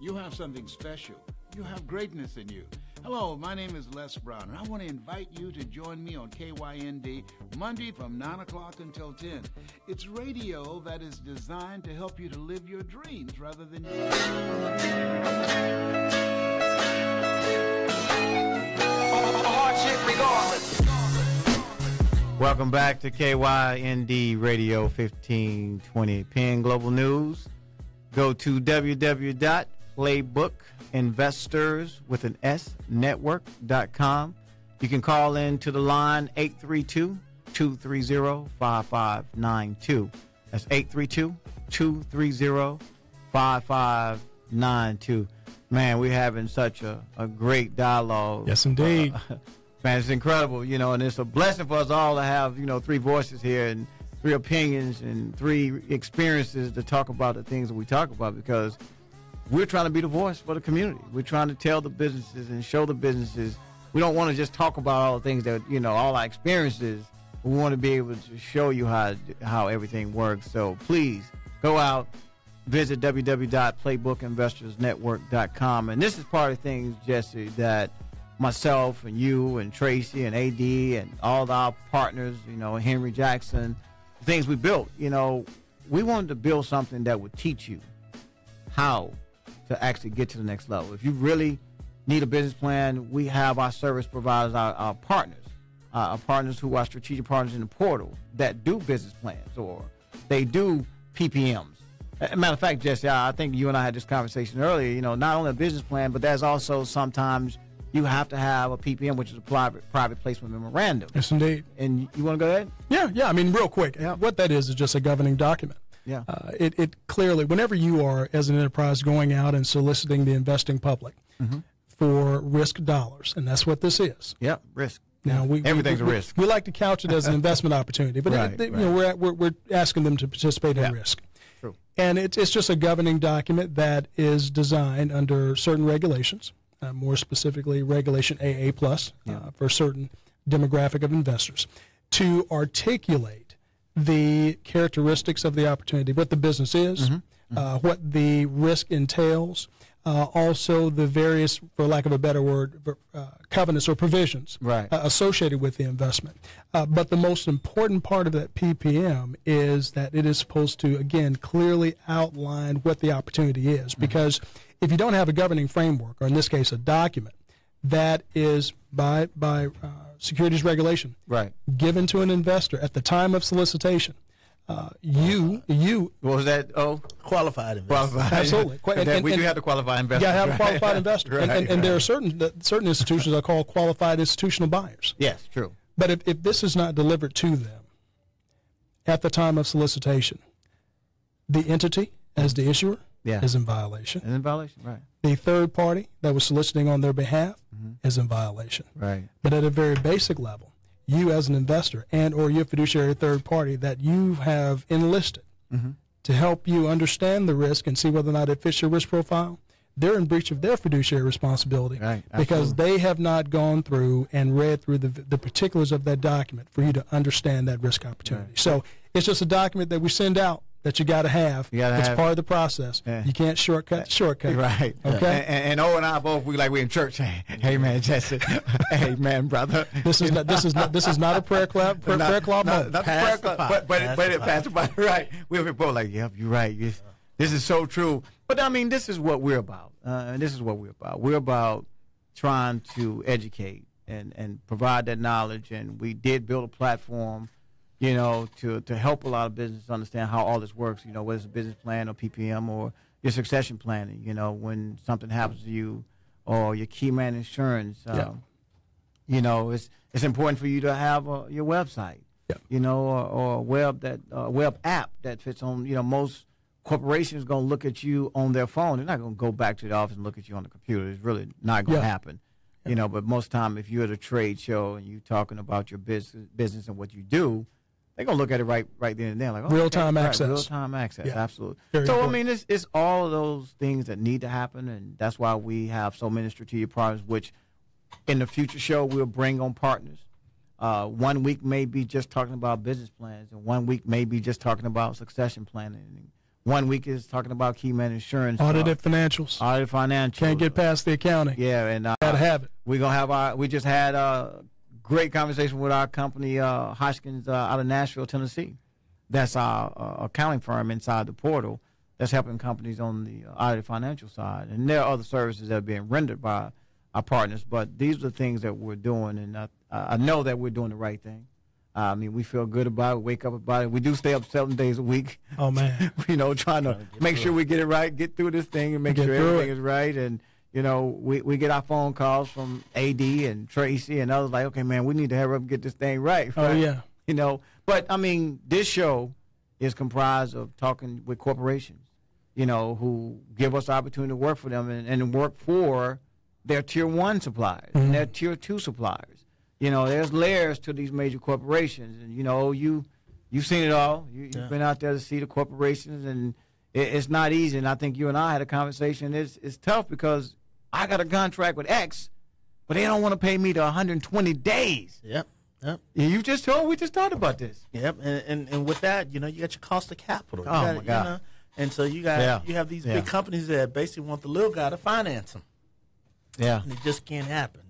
You have something special. You have greatness in you. Hello, my name is Les Brown, and I want to invite you to join me on KYND Monday from 9 o'clock until 10. It's radio that is designed to help you to live your dreams rather than your hardship regardless. Welcome back to KYND Radio 1520 PN Global News. Go to www.playbookinvestors with an S network.com. You can call in to the line 832-230-5592. That's 832-230-5592. Man, we're having such a great dialogue. Yes, indeed. Man, it's incredible, you know, and it's a blessing for us all to have, you know, three voices here and three opinions and three experiences to talk about the things that we talk about, because we're trying to be the voice for the community. We're trying to tell the businesses and show the businesses. We don't want to just talk about all the things that, you know, all our experiences. We want to be able to show you how everything works. So please go out, visit www.playbookinvestorsnetwork.com. And this is part of things, Jesse, that myself and you and Tracy and AD and all of our partners, you know, Henry Jackson, the things we built, you know, we wanted to build something that would teach you how to actually get to the next level. If you really need a business plan, we have our service providers, our partners who are strategic partners in the portal that do business plans, or they do PPMs. As a matter of fact, Jesse, I think you and I had this conversation earlier, you know, not only a business plan, but there's also sometimes you have to have a PPM, which is a private placement memorandum. Yes, indeed. And you want to go ahead? Yeah. I mean, real quick, what that is just a governing document. Yeah. It clearly, whenever you are, as an enterprise, going out and soliciting the investing public for risk dollars, and that's what this is. Yeah, risk. Now, everything's a risk. We like to couch it as an investment opportunity, but you know, we're asking them to participate in risk. True. And it's just a governing document that is designed under certain regulations. More specifically, Regulation AA+, for a certain demographic of investors, to articulate the characteristics of the opportunity, what the business is, what the risk entails, also the various, for lack of a better word, covenants or provisions associated with the investment. But the most important part of that PPM is that it is supposed to, again, clearly outline what the opportunity is. Because if you don't have a governing framework, or in this case a document, that is by securities regulation given to an investor at the time of solicitation, You what was that? Oh, qualified investor. Absolutely. We do have to qualify investor. Yeah, have a qualified investor. And there are certain institutions I call qualified institutional buyers. Yes, true. But if this is not delivered to them at the time of solicitation, the entity as the issuer is in violation. Is in violation, right. The third party that was soliciting on their behalf is in violation. Right. But at a very basic level, you as an investor and or your fiduciary third party that you have enlisted to help you understand the risk and see whether or not it fits your risk profile, they're in breach of their fiduciary responsibility because they have not gone through and read through the particulars of that document for you to understand that risk opportunity. Right. So it's just a document that we send out that you got to have. It's part of the process. Yeah. You can't shortcut. Right. Okay. And O and I both we in church. Hey man, Jesse. Hey man, brother. This is not a prayer club. Prayer club. Not the prayer club. But Pastor Bob, right. We're both like, yep, you're right. This is so true. But I mean, this is what we're about. And this is what we're about. We're about trying to educate and provide that knowledge. And we did build a platform, to help a lot of businesses understand how all this works, whether it's a business plan or PPM or your succession planning, when something happens to you or your key man insurance, it's important for you to have your website, or a web app that fits on, most corporations going to look at you on their phone. They're not going to go back to the office and look at you on the computer. It's really not going to happen, but most time if you're at a trade show and you're talking about your business and what you do, they're going to look at it right then and there. Like, real-time access. Real-time access, absolutely. Very so, important. I mean, it's all of those things that need to happen, and that's why we have so many strategic partners, which in the future show we'll bring on partners. 1 week may be just talking about business plans, and 1 week may be just talking about succession planning. And 1 week is talking about key man insurance. Audited financials. Can't get past the accounting. Yeah, and gotta have it. We're going to have we just had great conversation with our company, Hoskins, out of Nashville, Tennessee. That's our accounting firm inside the portal that's helping companies on the audited financial side. And there are other services that are being rendered by our partners, but these are the things that we're doing, and I know that we're doing the right thing. I mean, we feel good about it, wake up about it. We do stay up 7 days a week. Oh, man. Trying to make sure we get it right, get through this thing and make sure everything is right. And we get our phone calls from AD and Tracy and others like, okay, man, we need to hurry up and get this thing right. Oh, yeah. But, I mean, this show is comprised of talking with corporations, who give us the opportunity to work for them and work for their Tier 1 suppliers and their Tier 2 suppliers. There's layers to these major corporations. And, you've seen it all. You've been out there to see the corporations, and it's not easy. And I think you and I had a conversation. It's tough because I got a contract with X, but they don't want to pay me to 120 days. Yep. We just talked about this. Yep. And with that, you got your cost of capital. My God. And so you have these big companies that basically want the little guy to finance them. Yeah. And it just can't happen.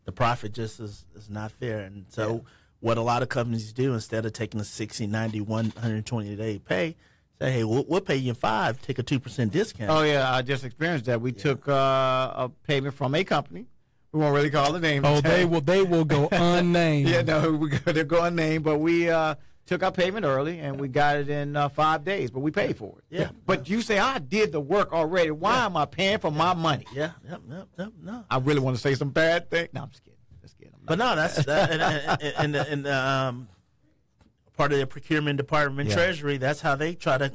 The profit just is not fair. And so what a lot of companies do, instead of taking a 60, 90, 120-day pay, say, hey, we'll pay you in 5, take a 2% discount. Oh, yeah, I just experienced that. We took a payment from a company. We won't really call the name. Oh, they will go unnamed. They'll go unnamed, but we took our payment early, and we got it in 5 days, but we paid for it. Yeah. But you say, I did the work already. Why am I paying for my money? Yeah. No. I really want to say some bad thing. No, I'm just kidding. But no, that's and part of the procurement department, treasury. That's how they try to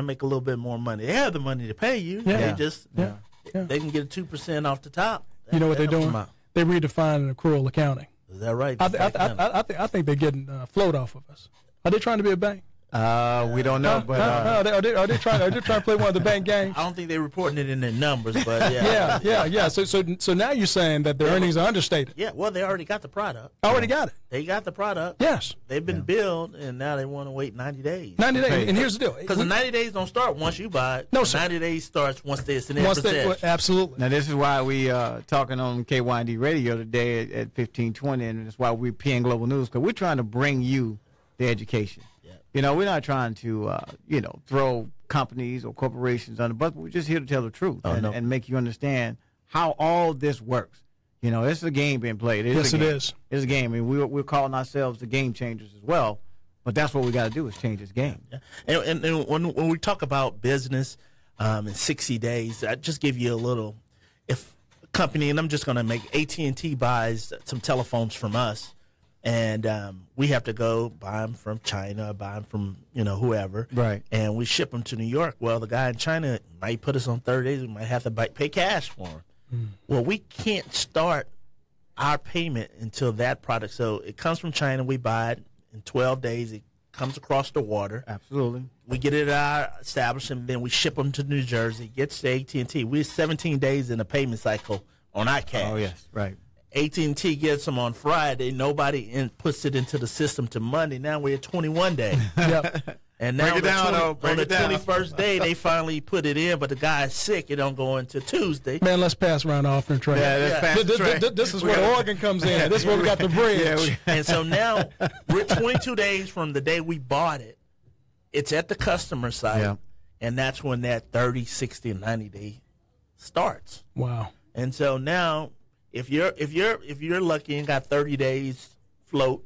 make a little bit more money. They have the money to pay you. Yeah. They just they can get 2% off the top. You know what they're doing? They're redefining accrual accounting. Is that right? I think they're getting float off of us. Are they trying to be a bank? We don't know, but are they trying to play one of the bank games? I don't think they're reporting it in their numbers, but yeah. Yeah. So now you're saying that their earnings are understated. Yeah, well, they already got the product. Already got it. They got the product. Yes. They've been billed, and now they want to wait 90 days. 90 days, and here's the deal. Because the 90 days don't start once you buy it. No, sir. 90 days starts once it's in their possession. Absolutely. Now, this is why we talking on KYND Radio today at 1520, and that's why we're PN Global News, because we're trying to bring you the education. We're not trying to, throw companies or corporations under the bus, but we're just here to tell the truth and make you understand how all this works. It's a game being played. Yes, it is. It's a game. I mean, we're calling ourselves the game changers as well. But that's what we got to do is change this game. Yeah. And when we talk about business in 60 days, I just give you a little. If a company, and I'm just going to make AT&T buys some telephones from us, and we have to go buy them from China, buy them from whoever, right? And we ship them to New York. Well, the guy in China might put us on 30 days. We might have to pay cash for them. Well, we can't start our payment until that product. So it comes from China. We buy it in 12 days. It comes across the water. Absolutely. We get it at our establishment. Then we ship them to New Jersey. Gets to AT&T. We're 17 days in the payment cycle on our cash. Oh yes, right. AT&T gets them on Friday. Nobody puts it into the system to Monday. Now we're at 21 days. Yep. And now on the 21st day, down. they finally put it in, but the guy's sick. It don't go into Tuesday. Man, let's pass around off and trade. This is where the organ comes in. This is where we got the bridge. And so now we're 22 days from the day we bought it. It's at the customer site, and that's when that 30, 60, and 90 day starts. Wow. And so now, if you're lucky and got 30 days float,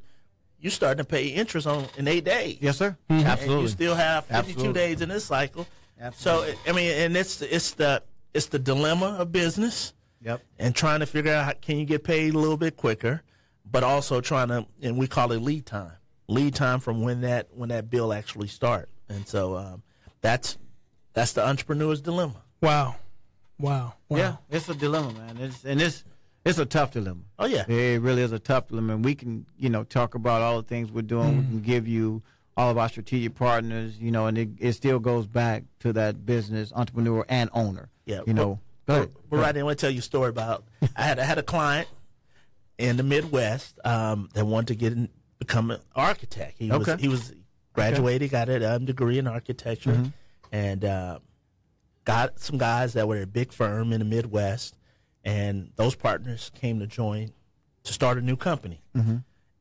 you're starting to pay interest in 8 days. Yes, sir. Mm-hmm. Absolutely. And you still have 52 days in this cycle. Absolutely. So I mean, and it's the dilemma of business. Yep. And trying to figure out how can you get paid a little bit quicker, but also trying to, and we call it lead time. Lead time from when that bill actually starts. And so that's the entrepreneur's dilemma. Wow. Yeah, it's a dilemma, man. It's a tough dilemma. Oh, yeah. It really is a tough dilemma. And we can, talk about all the things we're doing. We can give you all of our strategic partners, and it still goes back to that business entrepreneur and owner. Yeah. Go ahead. But right, I want to tell you a story about, I had a client in the Midwest that wanted to become an architect. He was graduated, got a degree in architecture, and got some guys that were at a big firm in the Midwest. And those partners came to start a new company. Mm-hmm.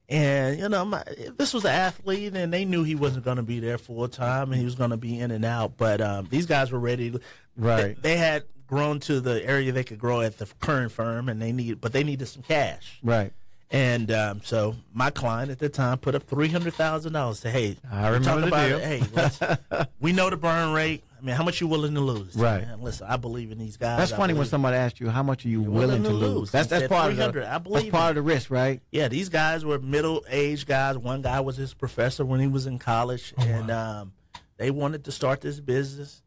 And, this was an athlete, and they knew he wasn't going to be there full time, and he was going to be in and out. But these guys were ready. Right. They had grown to the area they could grow at the current firm, and they needed some cash. Right. And so my client at the time put up $300,000. Say, hey, I remember the deal. Hey, we know the burn rate. I mean, how much you willing to lose? Right. Man, listen, I believe in these guys. That's funny when somebody asks you, how much are you willing to lose? That's part of the risk, right? Yeah, these guys were middle-aged guys. One guy was his professor when he was in college, and they wanted to start this business.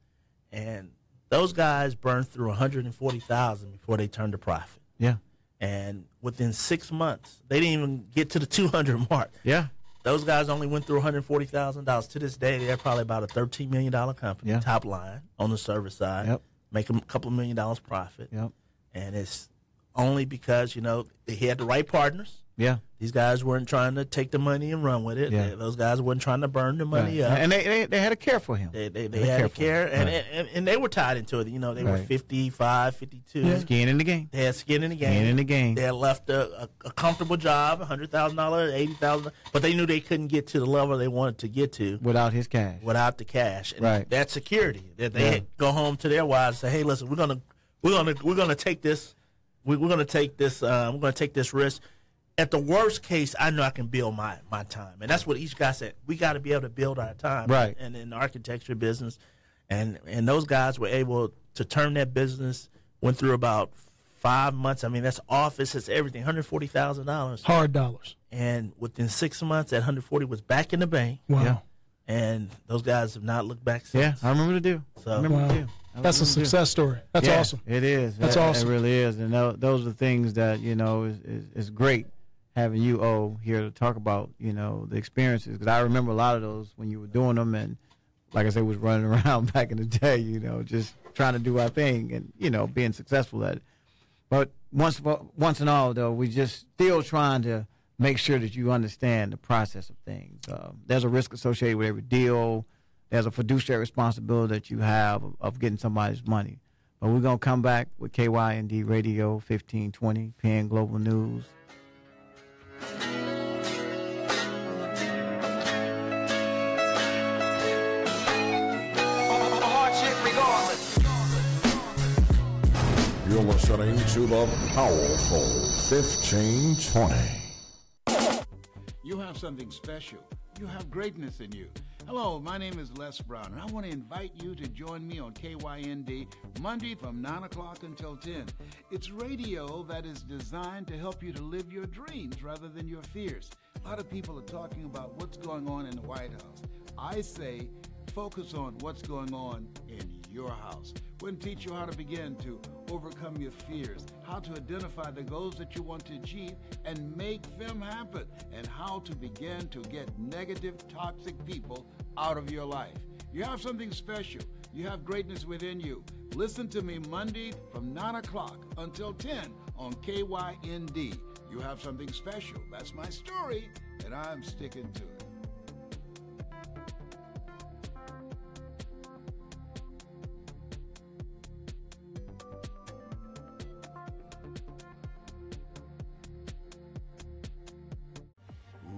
And those guys burned through $140,000 before they turned a profit. Yeah. And within 6 months, they didn't even get to the 200 mark. Yeah. Those guys only went through $140,000. To this day, they're probably about a $13 million company, top line on the service side. Yep. Make them a couple $1 million profit. Yep. And it's only because, they had the right partners. Yeah. These guys weren't trying to take the money and run with it. Yeah. Those guys weren't trying to burn the money up. And they had a care for him. They had a care, and they were tied into it. They were 55, 52. Yeah. Skin in the game. They had skin in the game. They had left a comfortable job, $100,000, $80,000, but they knew they couldn't get to the level they wanted to get to without his cash. Without the cash, and that security that they go home to their wives and say, "Hey, listen, we're gonna take this. We're gonna take this risk." At the worst case, I know I can build my time. And that's what each guy said. We got to be able to build our time. Right. And in the architecture business. And those guys were able to turn that business, went through about 5 months. I mean, that's office, it's everything, $140,000. Hard dollars. And within 6 months, that $140,000 was back in the bank. Wow. Yeah. And those guys have not looked back since. Yeah, I remember the deal. That's a success story. That's awesome. It is. That's awesome. It really is. And those are things that, is great. Having you here to talk about the experiences, because I remember a lot of those when you were doing them, and like I said, was running around back in the day, just trying to do our thing and being successful at it. But once and all, though, we just still trying to make sure that you understand the process of things. There's a risk associated with every deal. There's a fiduciary responsibility that you have of getting somebody's money. But we're gonna come back with KYND Radio 1520 PN Global News. You're listening to the powerful 1520. You have something special. You have greatness in you. Hello, my name is Les Brown, and I want to invite you to join me on KYND Monday from 9 o'clock until 10. It's radio that is designed to help you to live your dreams rather than your fears. A lot of people are talking about what's going on in the White House. I say focus on what's going on in your house. We're going to teach you how to begin to overcome your fears, how to identify the goals that you want to achieve and make them happen, and how to begin to get negative, toxic people out of your life. You have something special. You have greatness within you. Listen to me Monday from 9 o'clock until 10 on KYND. You have something special. That's my story, and I'm sticking to it.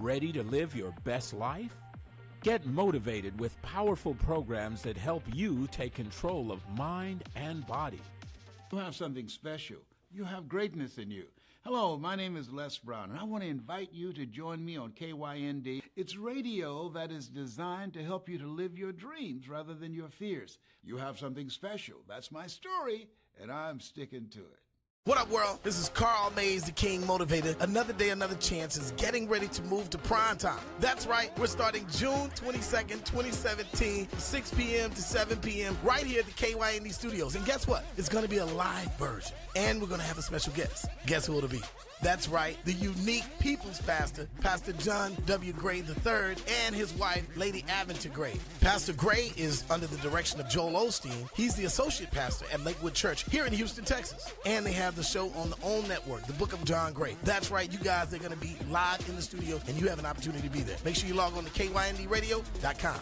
Ready to live your best life? Get motivated with powerful programs that help you take control of mind and body. You have something special. You have greatness in you. Hello, my name is Les Brown, and I want to invite you to join me on KYND. It's radio that is designed to help you to live your dreams rather than your fears. You have something special. That's my story, and I'm sticking to it. What up, world? This is Carl Mays, the King Motivator. Another day, another chance is getting ready to move to prime time. That's right. We're starting June 22nd, 2017, 6 p.m. to 7 p.m. right here at the KYND studios. And guess what? It's going to be a live version. And we're going to have a special guest. Guess who it'll be? That's right, the unique people's pastor, Pastor John W. Gray III, and his wife, Lady Aventer Gray. Pastor Gray is under the direction of Joel Osteen. He's the associate pastor at Lakewood Church here in Houston, Texas. And they have the show on the OWN network, The Book of John Gray. That's right, you guys are going to be live in the studio, and you have an opportunity to be there. Make sure you log on to KYNDradio.com.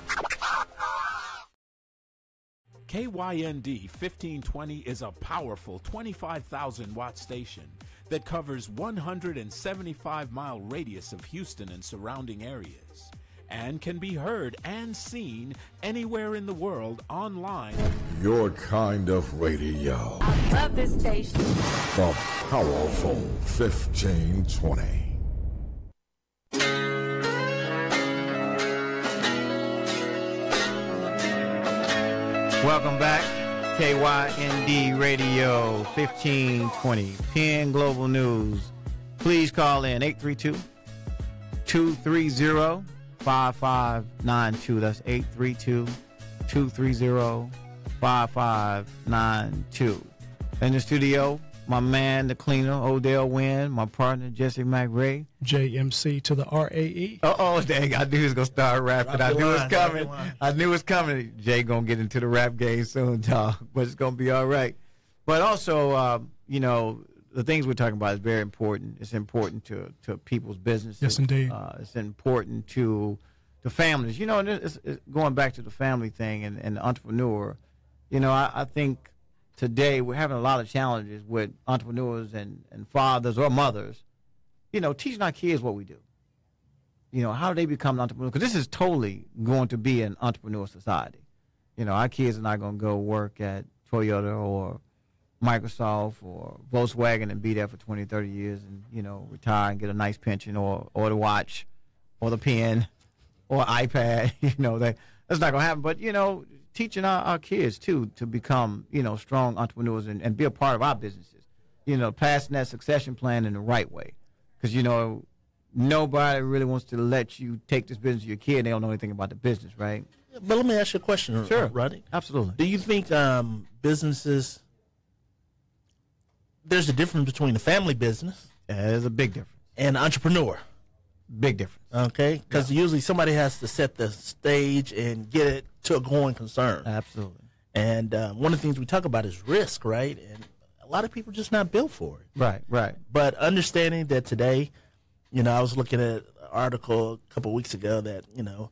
KYND 1520 is a powerful 25,000-watt station that covers 175-mile radius of Houston and surrounding areas, and can be heard and seen anywhere in the world online. Your kind of radio. I love this station. The powerful 1520. Welcome back. KYND Radio 1520, PN Global News. Please call in 832-230-5592. That's 832-230-5592. In the studio, my man, the cleaner, Odell Wynn, my partner, Jesse McRae. JMC to the RAE. Oh, dang, I knew he was going to start rapping. I knew it was coming. I knew it was coming. Jay going to get into the rap game soon, dog, but it's going to be all right. But also, you know, the things we're talking about is very important. It's important to people's businesses. Yes, indeed. It's important to families. You know, and it's going back to the family thing and the entrepreneur, you know, I think today we're having a lot of challenges with entrepreneurs and fathers or mothers, you know, teaching our kids what we do. You know, how do they become entrepreneurs? Because this is totally going to be an entrepreneur society. You know, our kids are not going to go work at Toyota or Microsoft or Volkswagen and be there for 20, 30 years and, you know, retire and get a nice pension or the watch or the pen or iPad. You know, that's not going to happen. But, you know, teaching our kids, too, to become, you know, strong entrepreneurs and be a part of our businesses. You know, passing that succession plan in the right way. Because, you know, nobody really wants to let you take this business to your kid. They don't know anything about the business, right? But let me ask you a question, sure. Rodney. Absolutely. Do you think businesses, there's a difference between a family business? There's a big difference. And entrepreneur? Big difference. Okay? Because usually somebody has to set the stage and get it to a going concern. Absolutely. And one of the things we talk about is risk, right? And a lot of people are just not built for it. Right, right. But understanding that today, you know, I was looking at an article a couple of weeks ago that, you know,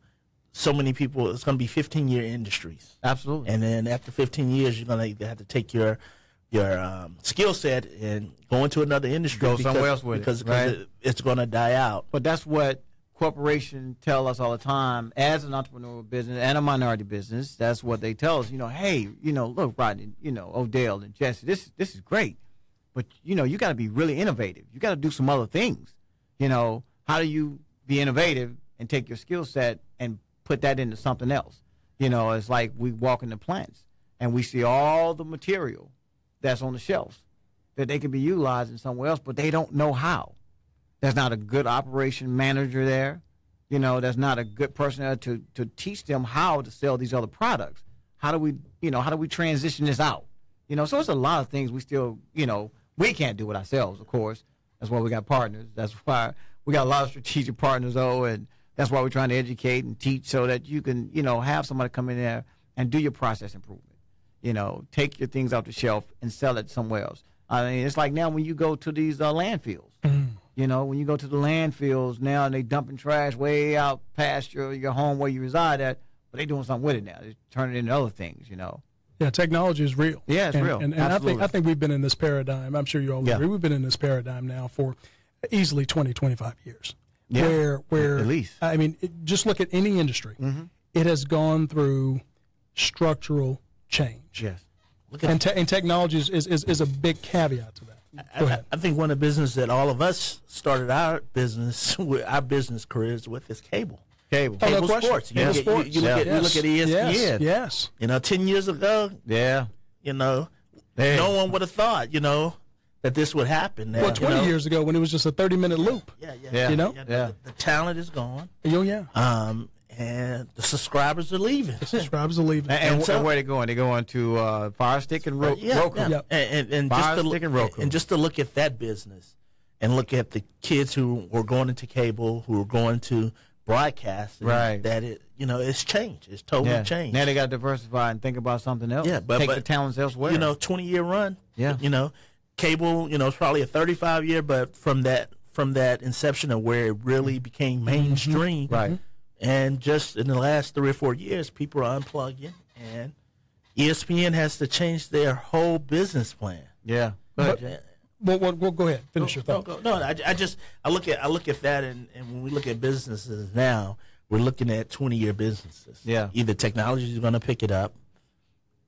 so many people, it's going to be 15-year industries. Absolutely. And then after 15 years, you're going to have to take your skill set and go into another industry. Go somewhere else with because it. Right? It's going to die out. But that's what corporations tell us all the time as an entrepreneurial business and a minority business. That's what they tell us. You know, hey, you know, look, Rodney, you know, Odell and Jesse, this is great. But, you know, you got to be really innovative. You got to do some other things. You know, how do you be innovative and take your skill set and put that into something else. You know, it's like we walk into plants and we see all the material that's on the shelves that they could be utilizing somewhere else, but they don't know how. There's not a good operation manager there. You know, there's not a good person there to teach them how to sell these other products. How do we transition this out? You know, so it's a lot of things we still, you know, we can't do it ourselves, of course. That's why we got partners. That's why we got a lot of strategic partners, though, and that's why we're trying to educate and teach so that you can, you know, have somebody come in there and do your process improvement. You know, take your things off the shelf and sell it somewhere else. I mean, it's like now when you go to these landfills. You know, when you go to the landfills now and they dumping trash way out past your home where you reside at, but they doing something with it now. They turn it into other things, you know. Yeah, technology is real. Yeah, it's real. And I think we've been in this paradigm. I'm sure you all agree. We've been in this paradigm now for easily 20, 25 years. Yeah, where at least. I mean, just look at any industry. It has gone through structural change. Yes. And technology is a big caveat to that. I think one of the businesses that all of us started our business careers with is cable. Cable sports. You look at ESPN. Yes. You know, 10 years ago. Yeah. You know, no one would have thought, you know, that this would happen. Well, 20 years ago when it was just a 30-minute loop. Yeah. You know? The talent is gone. Oh, yeah. And the subscribers are leaving. And so, where are they going? They're going to Fire Stick and Roku. Yeah. And just to look at that business and look at the kids who were going into cable, who were going to broadcast, right? That it's changed. It's totally changed. Now they got to diversify and think about something else. Yeah, but take the talents elsewhere. You know, 20-year run. Yeah. You know, cable. You know, it's probably a 35-year, but from that inception of where it really became mainstream, right? And just in the last 3 or 4 years, people are unplugging, and ESPN has to change their whole business plan. Yeah. Well, go ahead. Finish your thought. No, I look at that, and when we look at businesses now, we're looking at 20-year businesses. Yeah. Either technology is going to pick it up,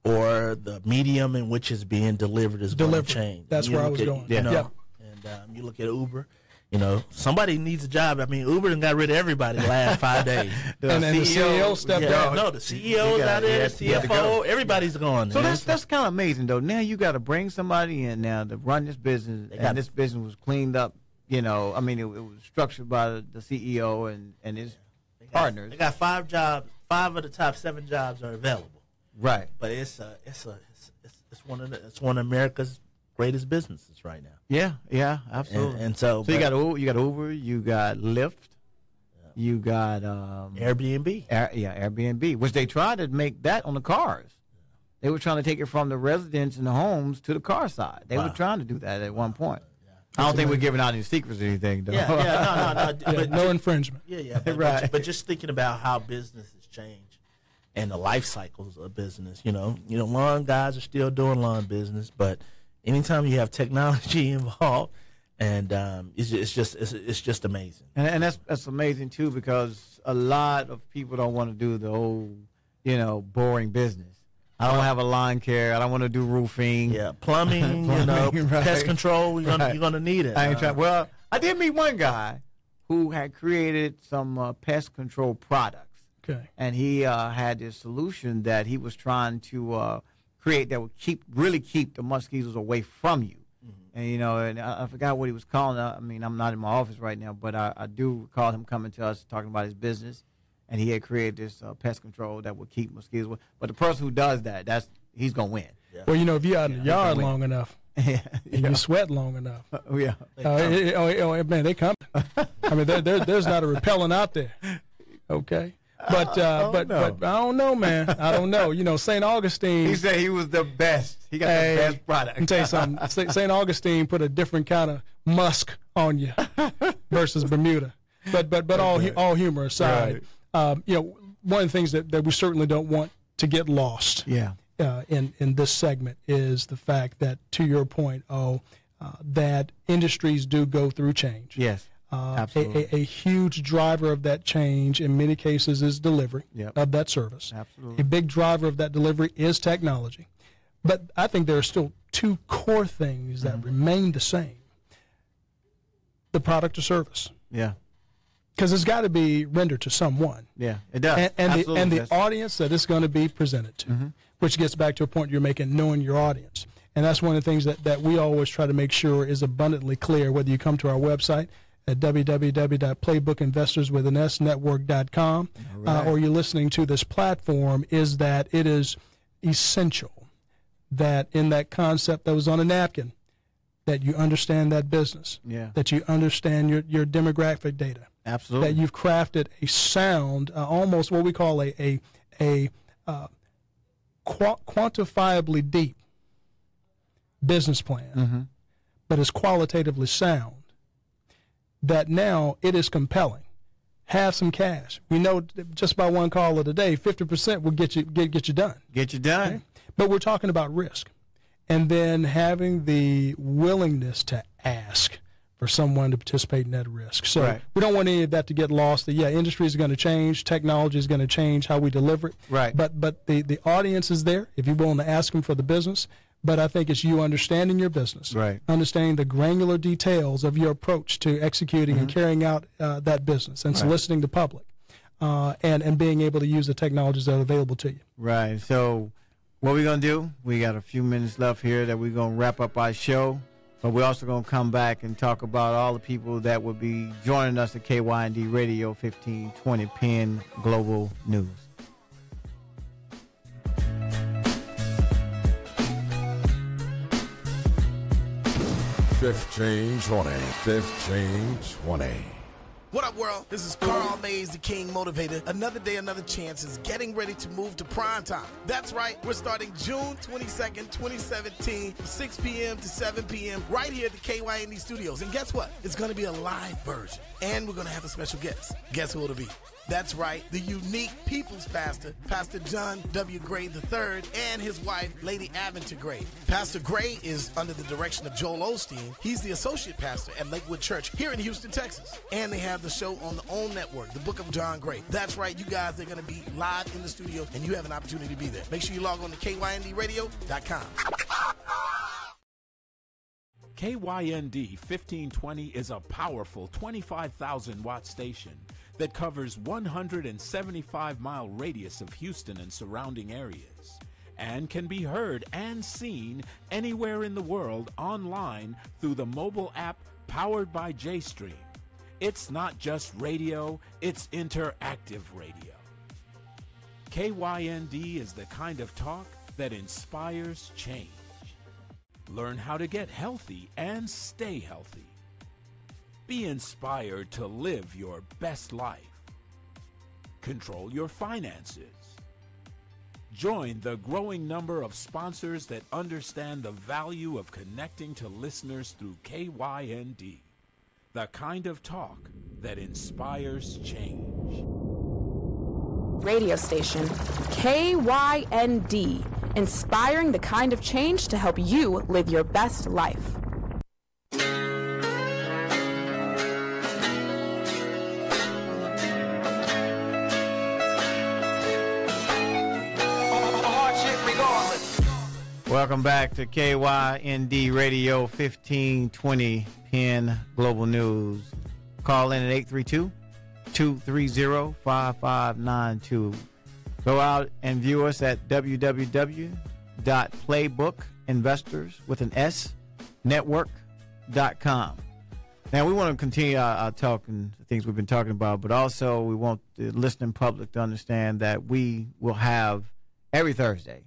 or the medium in which it's being delivered is going to change. That's where I was going. You know, and you look at Uber. You know, somebody needs a job. I mean, Uber done got rid of everybody the last 5 days. The CEO stepped down. No, the CEO's out there, the CFO, everybody's gone. So that's kind of amazing, though. Now you got to bring somebody in now to run this business, and this business was cleaned up. You know, I mean, it was structured by the CEO and his partners. They got 5 jobs. 5 of the top 7 jobs are available. Right. But it's one of America's greatest businesses right now. Yeah, absolutely. And so you got Uber, you got Lyft, you got Airbnb. Airbnb, which they tried to make that on the cars. They were trying to take it from the residents and the homes to the car side. They were trying to do that at one point. I don't think we're giving out any secrets or anything, though. No. But no infringement. Right. But just thinking about how business has changed and the life cycles of business. You know, lawn guys are still doing lawn business, but anytime you have technology involved, and it's just amazing. And that's amazing too, because a lot of people don't want to do the old, boring business. I don't have a lawn care. I don't want to do roofing. Yeah, plumbing. Right. Pest control. You're gonna need it. I ain't trying. Well, I did meet one guy who had created some pest control products. Okay. And he had this solution that he was trying to create that would really keep the mosquitoes away from you. And and I forgot what he was calling. I mean, I'm not in my office right now, but I do recall him coming to us talking about his business, and he had created this pest control that would keep mosquitoes away. But the person who does that, he's gonna win. Yeah. Well, if you're out in the yard long enough, and you sweat long enough, man, they come. I mean, there's not a repellent out there. Okay. But I don't know, man. I don't know. St. Augustine. He said he was the best. He got the best product. Let me tell you something. St. Augustine put a different kind of musk on you versus Bermuda. But all humor aside, one of the things that we certainly don't want to get lost. Yeah. In this segment is the fact that, to your point, that industries do go through change. Yes. Absolutely. A huge driver of that change in many cases is delivery of that service. Absolutely. A big driver of that delivery is technology. But I think there are still 2 core things that remain the same. The product or service. Yeah. because it's got to be rendered to someone. Yeah, it does. And the audience that it's going to be presented to, which gets back to a point you're making, knowing your audience. And that's one of the things that we always try to make sure is abundantly clear, whether you come to our website at www.playbookinvestorswithansnetwork.com or you're listening to this platform, is that it is essential that in that concept that was on a napkin, that you understand that business, that you understand your demographic data. Absolutely. That you've crafted a sound, almost what we call a quantifiably deep business plan, but is qualitatively sound, that now it is compelling. Have some cash. We know just by one call of the day, 50% will get you done. Get you done. Okay? But we're talking about risk. And then having the willingness to ask for someone to participate in that risk. So we don't want any of that to get lost. Industry is going to change. Technology is going to change how we deliver it. Right. But the audience is there if you're willing to ask them for the business. But I think it's you understanding your business, understanding the granular details of your approach to executing and carrying out that business and soliciting the public and being able to use the technologies that are available to you. Right. So what we're going to do, we got a few minutes left here that we're going to wrap up our show. But we're also going to come back and talk about all the people that will be joining us at KYND Radio 1520 Penn Global News. $15.20. What up, world? This is Carl Mays, the King Motivator. Another day, another chance is getting ready to move to prime time. That's right. We're starting June 22nd, 2017, from 6 p.m. to 7 p.m. right here at the KYND studios. And guess what? It's going to be a live version. And we're going to have a special guest. Guess who it'll be? That's right, the unique people's pastor, Pastor John W. Gray III, and his wife, Lady Aventer Gray. Pastor Gray is under the direction of Joel Osteen. He's the associate pastor at Lakewood Church here in Houston, Texas. And they have the show on the OWN network, The Book of John Gray. That's right, you guys, they're going to be live in the studio, and you have an opportunity to be there. Make sure you log on to KYNDradio.com. KYND 1520 is a powerful 25,000-watt station that covers 175-mile radius of Houston and surrounding areas, and can be heard and seen anywhere in the world online through the mobile app powered by JStream. It's not just radio, it's interactive radio. KYND is the kind of talk that inspires change. Learn how to get healthy and stay healthy. Be inspired to live your best life. Control your finances. Join the growing number of sponsors that understand the value of connecting to listeners through KYND, the kind of talk that inspires change. Radio station KYND, inspiring the kind of change to help you live your best life. Welcome back to KYND Radio 1520 Penn Global News. Call in at 832-230-5592. Go out and view us at www.playbookinvestorswithansnetwork.com. Now, we want to continue our talk and the things we've been talking about, but also we want the listening public to understand that we will have every Thursday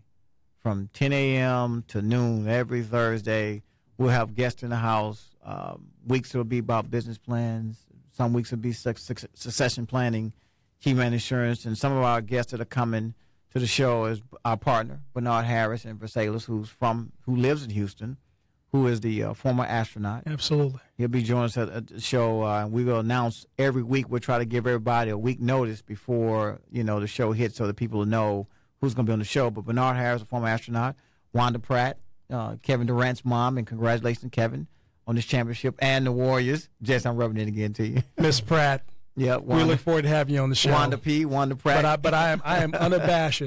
from 10 a.m. to noon every Thursday. We'll have guests in the house. Weeks will be about business plans. Some weeks will be succession planning, key man insurance, and some of our guests that are coming to the show is our partner, Bernard Harris in Versailles, who lives in Houston, who is the former astronaut. Absolutely. He'll be joining us at the show, and we will announce every week. We'll try to give everybody a week notice before, the show hits so that people will know who's going to be on the show. But Bernard Harris, a former astronaut, Wanda Pratt, Kevin Durant's mom, and congratulations, Kevin, on this championship, and the Warriors. Jess, I'm rubbing it again to you. Miss Pratt. Yeah, we look forward to having you on the show. Wanda Pratt. But I am unabashed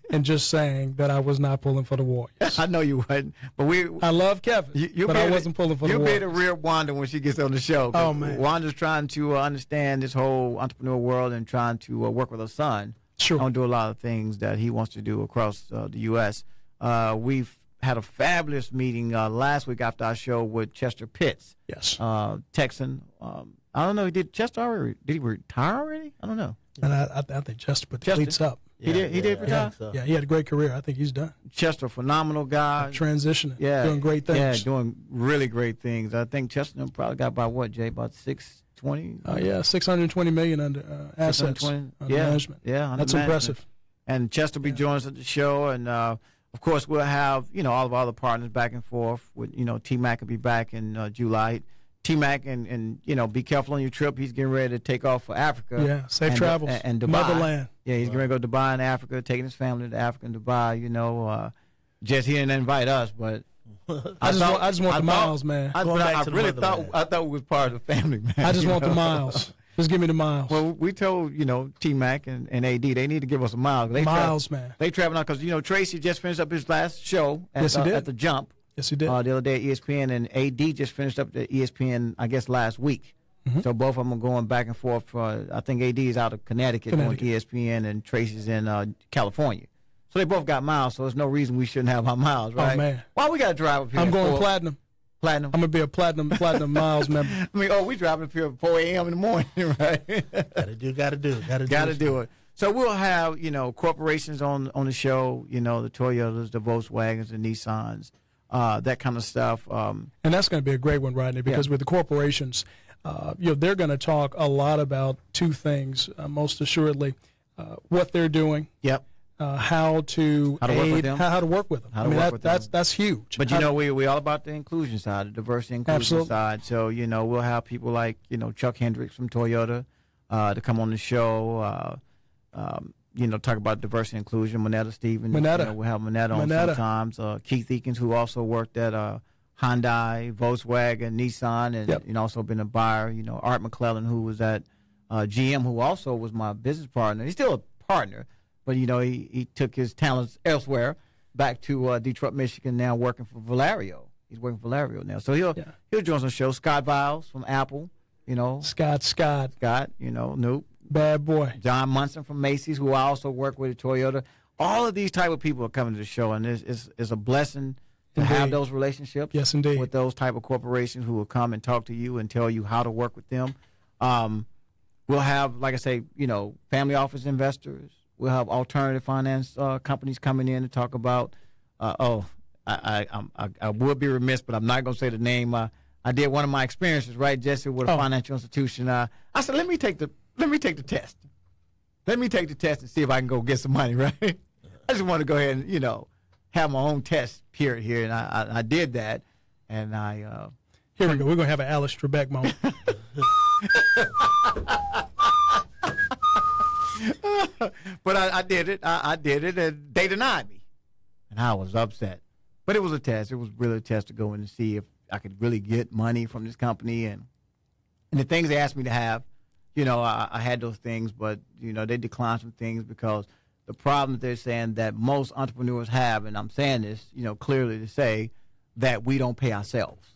and just saying that I was not pulling for the Warriors. I know you wasn't, but I love Kevin, but I wasn't pulling for the Warriors. You'll be the real Wanda when she gets on the show. Oh, man. Wanda's trying to understand this whole entrepreneur world and trying to work with her son. Sure. On do a lot of things that he wants to do across the U.S. We've had a fabulous meeting last week after our show with Chester Pitts. Yes. Texan. I don't know. Did Chester already? Did he retire already? I don't know. And I think Chester put the cleats up. He did retire? Yeah, he had a great career. I think he's done. Chester, phenomenal guy. Transitioning. Yeah. Doing great things. Yeah, doing really great things. I think Chester probably got about what, Jay? About 620? Yeah, $620 million under assets under management. Yeah, that's impressive. And Chester will be joining us at the show. And, of course, we'll have, all of our other partners back and forth. With, T-Mac will be back in July. T-Mac, and be careful on your trip. He's getting ready to take off for Africa. Yeah, safe travels. And Dubai. Motherland. Yeah, he's going to go to Dubai in Africa, taking his family to Africa and Dubai. Just he didn't invite us, but I just want the miles, man. I really thought we was part of the family, man. I just want the miles. Just give me the miles. Well, we told T-Mac and AD they need to give us a mile. Man. They traveling out because Tracy just finished up his last show at the Jump. Yes, he did. The other day at ESPN, and AD just finished up the ESPN, I guess, last week. Mm-hmm. So both of them are going back and forth. I think AD is out of Connecticut on ESPN, and Tracy's in California. So they both got miles, so there's no reason we shouldn't have our miles, right? Oh, man. Why we got to drive up here? I'm going platinum. Platinum? I'm going to be a platinum miles member. We driving up here at 4 a.m. in the morning, right? Gotta do it. So we'll have, corporations on the show, the Toyotas, the Volkswagens, the Nissans. That kind of stuff. And that's going to be a great one, Rodney, because with the corporations, they're going to talk a lot about two things, most assuredly, what they're doing. Yep. How to work with them. That's huge. But we all about the inclusion side, the diversity inclusion side. So we'll have people like Chuck Hendricks from Toyota to come on the show. Talk about diversity and inclusion. Manetta Stevens. We'll have Manetta on sometimes. Keith Eakins, who also worked at Hyundai, Volkswagen, Nissan, and also been a buyer. Art McClellan, who was at GM, who also was my business partner. He's still a partner, but he took his talents elsewhere, back to Detroit, Michigan. Now working for Valerio. He's working for Valerio now, so he'll join us on the show. Scott Viles from Apple. Scott. Nope. Bad boy. John Munson from Macy's, who I also work with at Toyota. All of these type of people are coming to the show, and it's a blessing to have those relationships. Yes, indeed. With those type of corporations who will come and talk to you and tell you how to work with them. We'll have, like I say, family office investors. We'll have alternative finance companies coming in to talk about. I would be remiss, but I'm not going to say the name. I did one of my experiences, right, Jesse, with a financial institution. I said, let me take the test. Let me take the test and see if I can go get some money, right? I just want to go ahead and, have my own test period here. And I did that. And here we go. We're going to have an Alice Trebek moment. But I did it. I did it. And they denied me. And I was upset. But it was a test. It was really a test to go in and see if I could really get money from this company. And the things they asked me to have, I had those things, but, they declined some things because the problem that they're saying that most entrepreneurs have, and I'm saying this, clearly to say that we don't pay ourselves.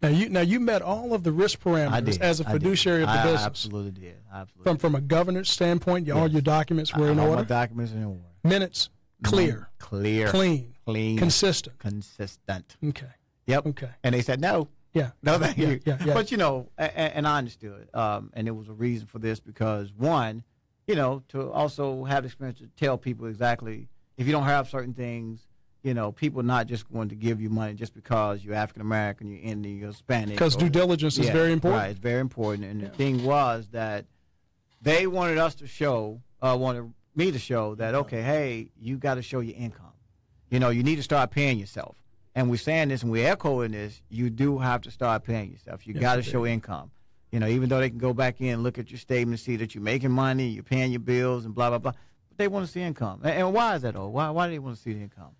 Now you met all of the risk parameters as a fiduciary of the business. I absolutely did. Absolutely. From a governance standpoint, all your documents were in order. All my documents in order. Minutes, clear. Clean. Consistent. Okay. Yep. Okay. And they said no. Yeah. No, thank you. Yeah. But, and I understood. And there was a reason for this because, one, to also have the experience to tell people exactly if you don't have certain things, people are not just going to give you money just because you're African-American, you're Indian, you're Hispanic. Because due diligence is very important. Right, it's very important. And the thing was that they wanted us to show, wanted me to show that, okay, hey, you got to show your income. You need to start paying yourself. And we're saying this and we're echoing this, you do have to start paying yourself. You got to show income. Even though they can go back in and look at your statement and see that you're making money, you're paying your bills and blah, blah, blah. But they want to see income. And why is that, though? Why do they want to see the income?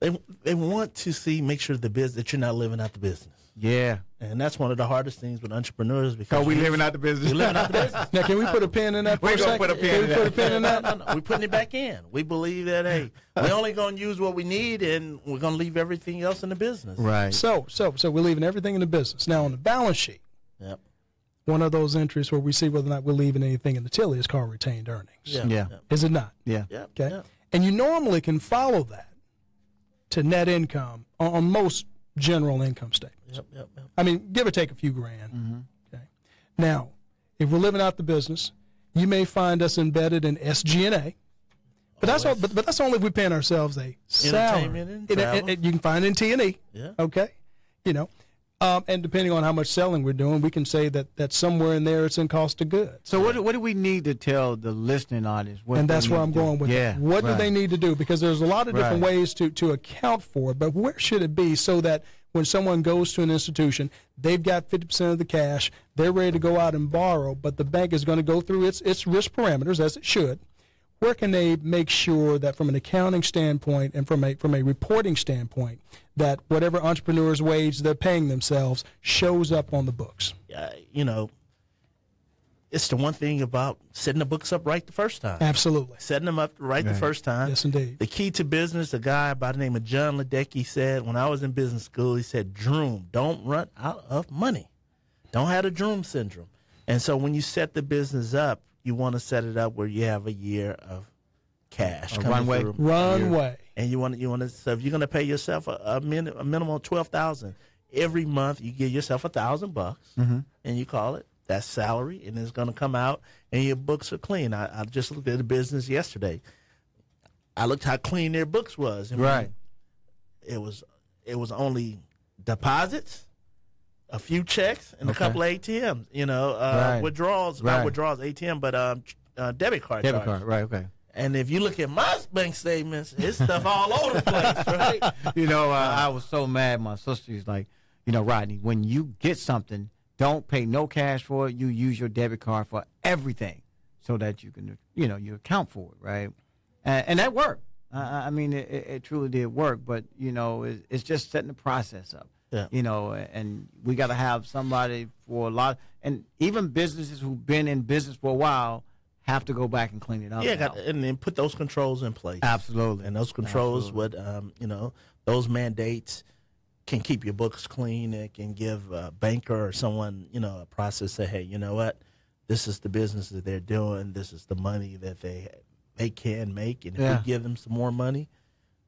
They want to make sure that you're not living out the business. Yeah. And that's one of the hardest things with entrepreneurs because we living out the business. We living out the business. Now, can we put a pin in that? We're going to put a pin in that. Put a pin in that? No. We're putting it back in. We believe that, hey, we're only going to use what we need, and we're going to leave everything else in the business. Right. So we're leaving everything in the business. Now, on the balance sheet, yep. One of those entries where we see whether or not we're leaving anything in the Tilly is called retained earnings. Yeah. Is it not? Yeah. Okay. Yeah. And you normally can follow that to net income on most general income statements. Yep. I mean, give or take a few grand. Mm-hmm. Okay. Now, if we're living out the business, you may find us embedded in SG&A. But that's only if we're paying ourselves a salary. Entertainment and travel. You can find in T&E. Yeah. Okay. And depending on how much selling we're doing, we can say that somewhere in there it's in cost of goods. So what do we need to tell the listening audience? And that's where I'm going with it. What do they need to do? Because there's a lot of different ways to account for it, but where should it be so that when someone goes to an institution, they've got 50% of the cash, they're ready to go out and borrow, but the bank is going to go through its risk parameters, as it should. Where can they make sure that from an accounting standpoint and from a reporting standpoint that whatever entrepreneur's wage they're paying themselves shows up on the books? It's the one thing about setting the books up right the first time. Absolutely. Setting them up right the first time. Yes, indeed. The key to business, a guy by the name of John Ledecky said, when I was in business school, he said, Droom, don't run out of money. Don't have the Droom syndrome. And so when you set the business up, you want to set it up where you have a year of cash. Runway. And you want to. So if you're going to pay yourself a minimum of $12,000 every month, you give yourself $1,000, and you call it that's salary, and it's going to come out, and your books are clean. I just looked at the business yesterday. I looked how clean their books was. Right. It was only deposits, a few checks, and a couple of ATMs. Withdrawals, not withdrawals, ATM, but debit card. Debit card, right? Okay. And if you look at my bank statements, it's stuff all over the place, right? I was so mad. My sister's like, Rodney, when you get something, don't pay no cash for it. You use your debit card for everything so that you can, you account for it, right? And that worked. I mean, it truly did work, but, it's just setting the process up. Yeah. And we got to have somebody for a lot. And even businesses who've been in business for a while have to go back and clean it up. Yeah, and then put those controls in place. Absolutely. And those controls would, those mandates can keep your books clean. It can give a banker or someone, a process, say, hey, you know what? This is the business that they're doing. This is the money that they can make. And if we give them some more money,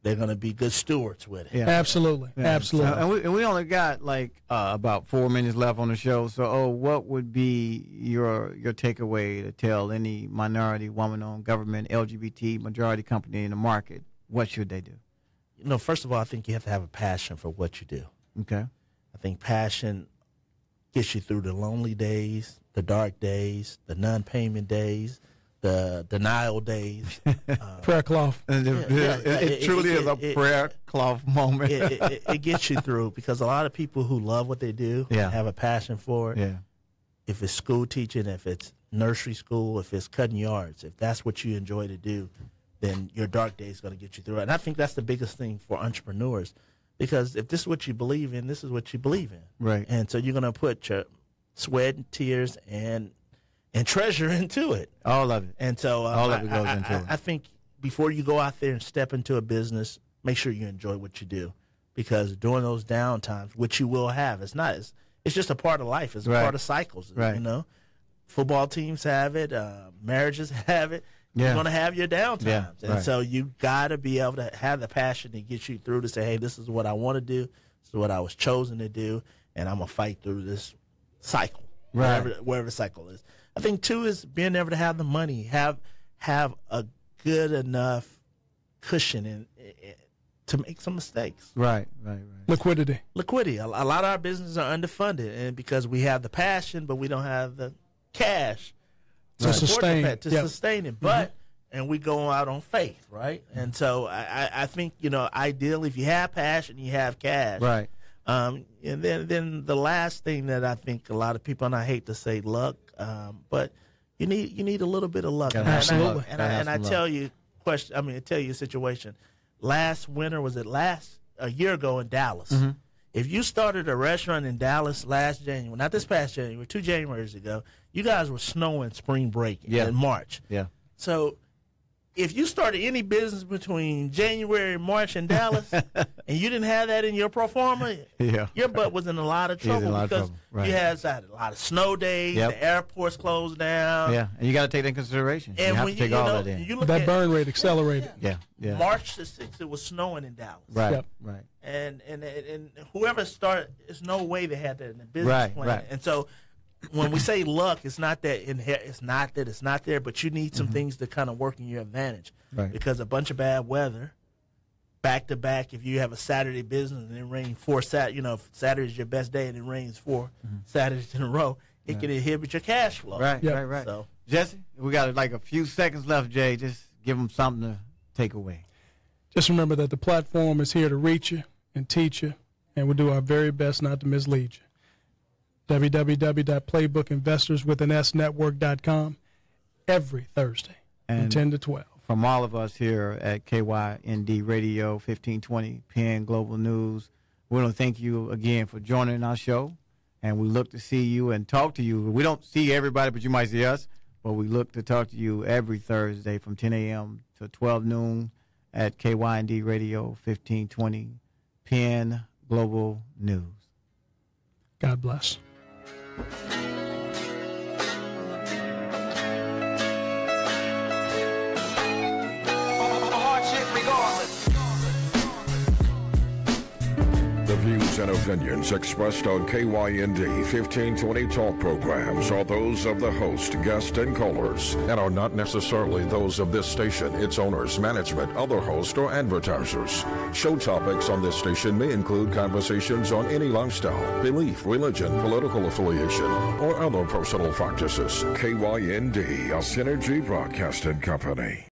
they're going to be good stewards with it. Yeah. Absolutely. Yeah. Absolutely. And we only got about 4 minutes left on the show. So, what would be your takeaway to tell any minority, woman-owned, government, LGBT majority company in the market? What should they do? First of all, I think you have to have a passion for what you do. Okay. I think passion gets you through the lonely days, the dark days, the non-payment days, the denial days. Prayer cloth. It truly is a prayer cloth moment. It gets you through because a lot of people who love what they do have a passion for it. Yeah. If it's school teaching, if it's nursery school, if it's cutting yards, if that's what you enjoy to do, then your dark day is going to get you through it. And I think that's the biggest thing for entrepreneurs because if this is what you believe in, this is what you believe in. Right. And so you're going to put your sweat and tears and treasure into it. All of it. And so all of it goes into it. I think before you go out there and step into a business, make sure you enjoy what you do because during those down times, which you will have, it's just a part of life. It's a part of cycles. Right. Football teams have it. Marriages have it. Yeah. You're going to have your down times. Yeah, and so you got to be able to have the passion to get you through to say, hey, this is what I want to do. This is what I was chosen to do. And I'm going to fight through this cycle, wherever the cycle is. I think, too, is being able to have the money, have a good enough cushion to make some mistakes. Right. Liquidity. A lot of our businesses are underfunded and because we have the passion, but we don't have the cash to sustain it. But and we go out on faith, right? And so I think ideally, if you have passion, you have cash, right? And then the last thing that I think a lot of people, and I hate to say luck, but you need a little bit of luck. Absolutely. And I tell you a situation. Last winter, a year ago in Dallas, If you started a restaurant in Dallas last January, not this past January, 2 Januaries ago, you guys were snowing spring break in March. Yeah. So if you started any business between January and March in Dallas and you didn't have that in your pro forma, your butt was in a lot of trouble because you had a lot of snow days, the airports closed down. Yeah, and you got to take that into consideration. And you have to take all that in. That burn rate accelerated. Yeah. March the 6th, it was snowing in Dallas. Right. And whoever started, there's no way they had that in the business plan. Right. And so when we say luck, it's not that it's not there, but you need some things to kind of work in your advantage. Right. Because a bunch of bad weather, back to back, if you have a Saturday business and it rains if Saturday's your best day and it rains 4 Saturdays in a row, it can inhibit your cash flow. Right. So, Jesse, we got like a few seconds left, Jay. Just give them something to take away. Just remember that the platform is here to reach you and teach you, and we'll do our very best not to mislead you. www.playbookinvestorswithansnetwork.com every Thursday from 10 to 12. From all of us here at KYND Radio 1520 PN Global News, we want to thank you again for joining our show, and we look to see you and talk to you. We don't see everybody, but you might see us, but we look to talk to you every Thursday from 10 a.m. to 12 noon at KYND Radio 1520 PN Global News. God bless. The views and opinions expressed on KYND 1520 talk programs are those of the host, guest, and callers, and are not necessarily those of this station, its owners, management, other hosts, or advertisers. Show topics on this station may include conversations on any lifestyle, belief, religion, political affiliation, or other personal practices. KYND, a Synergy Broadcasting Company.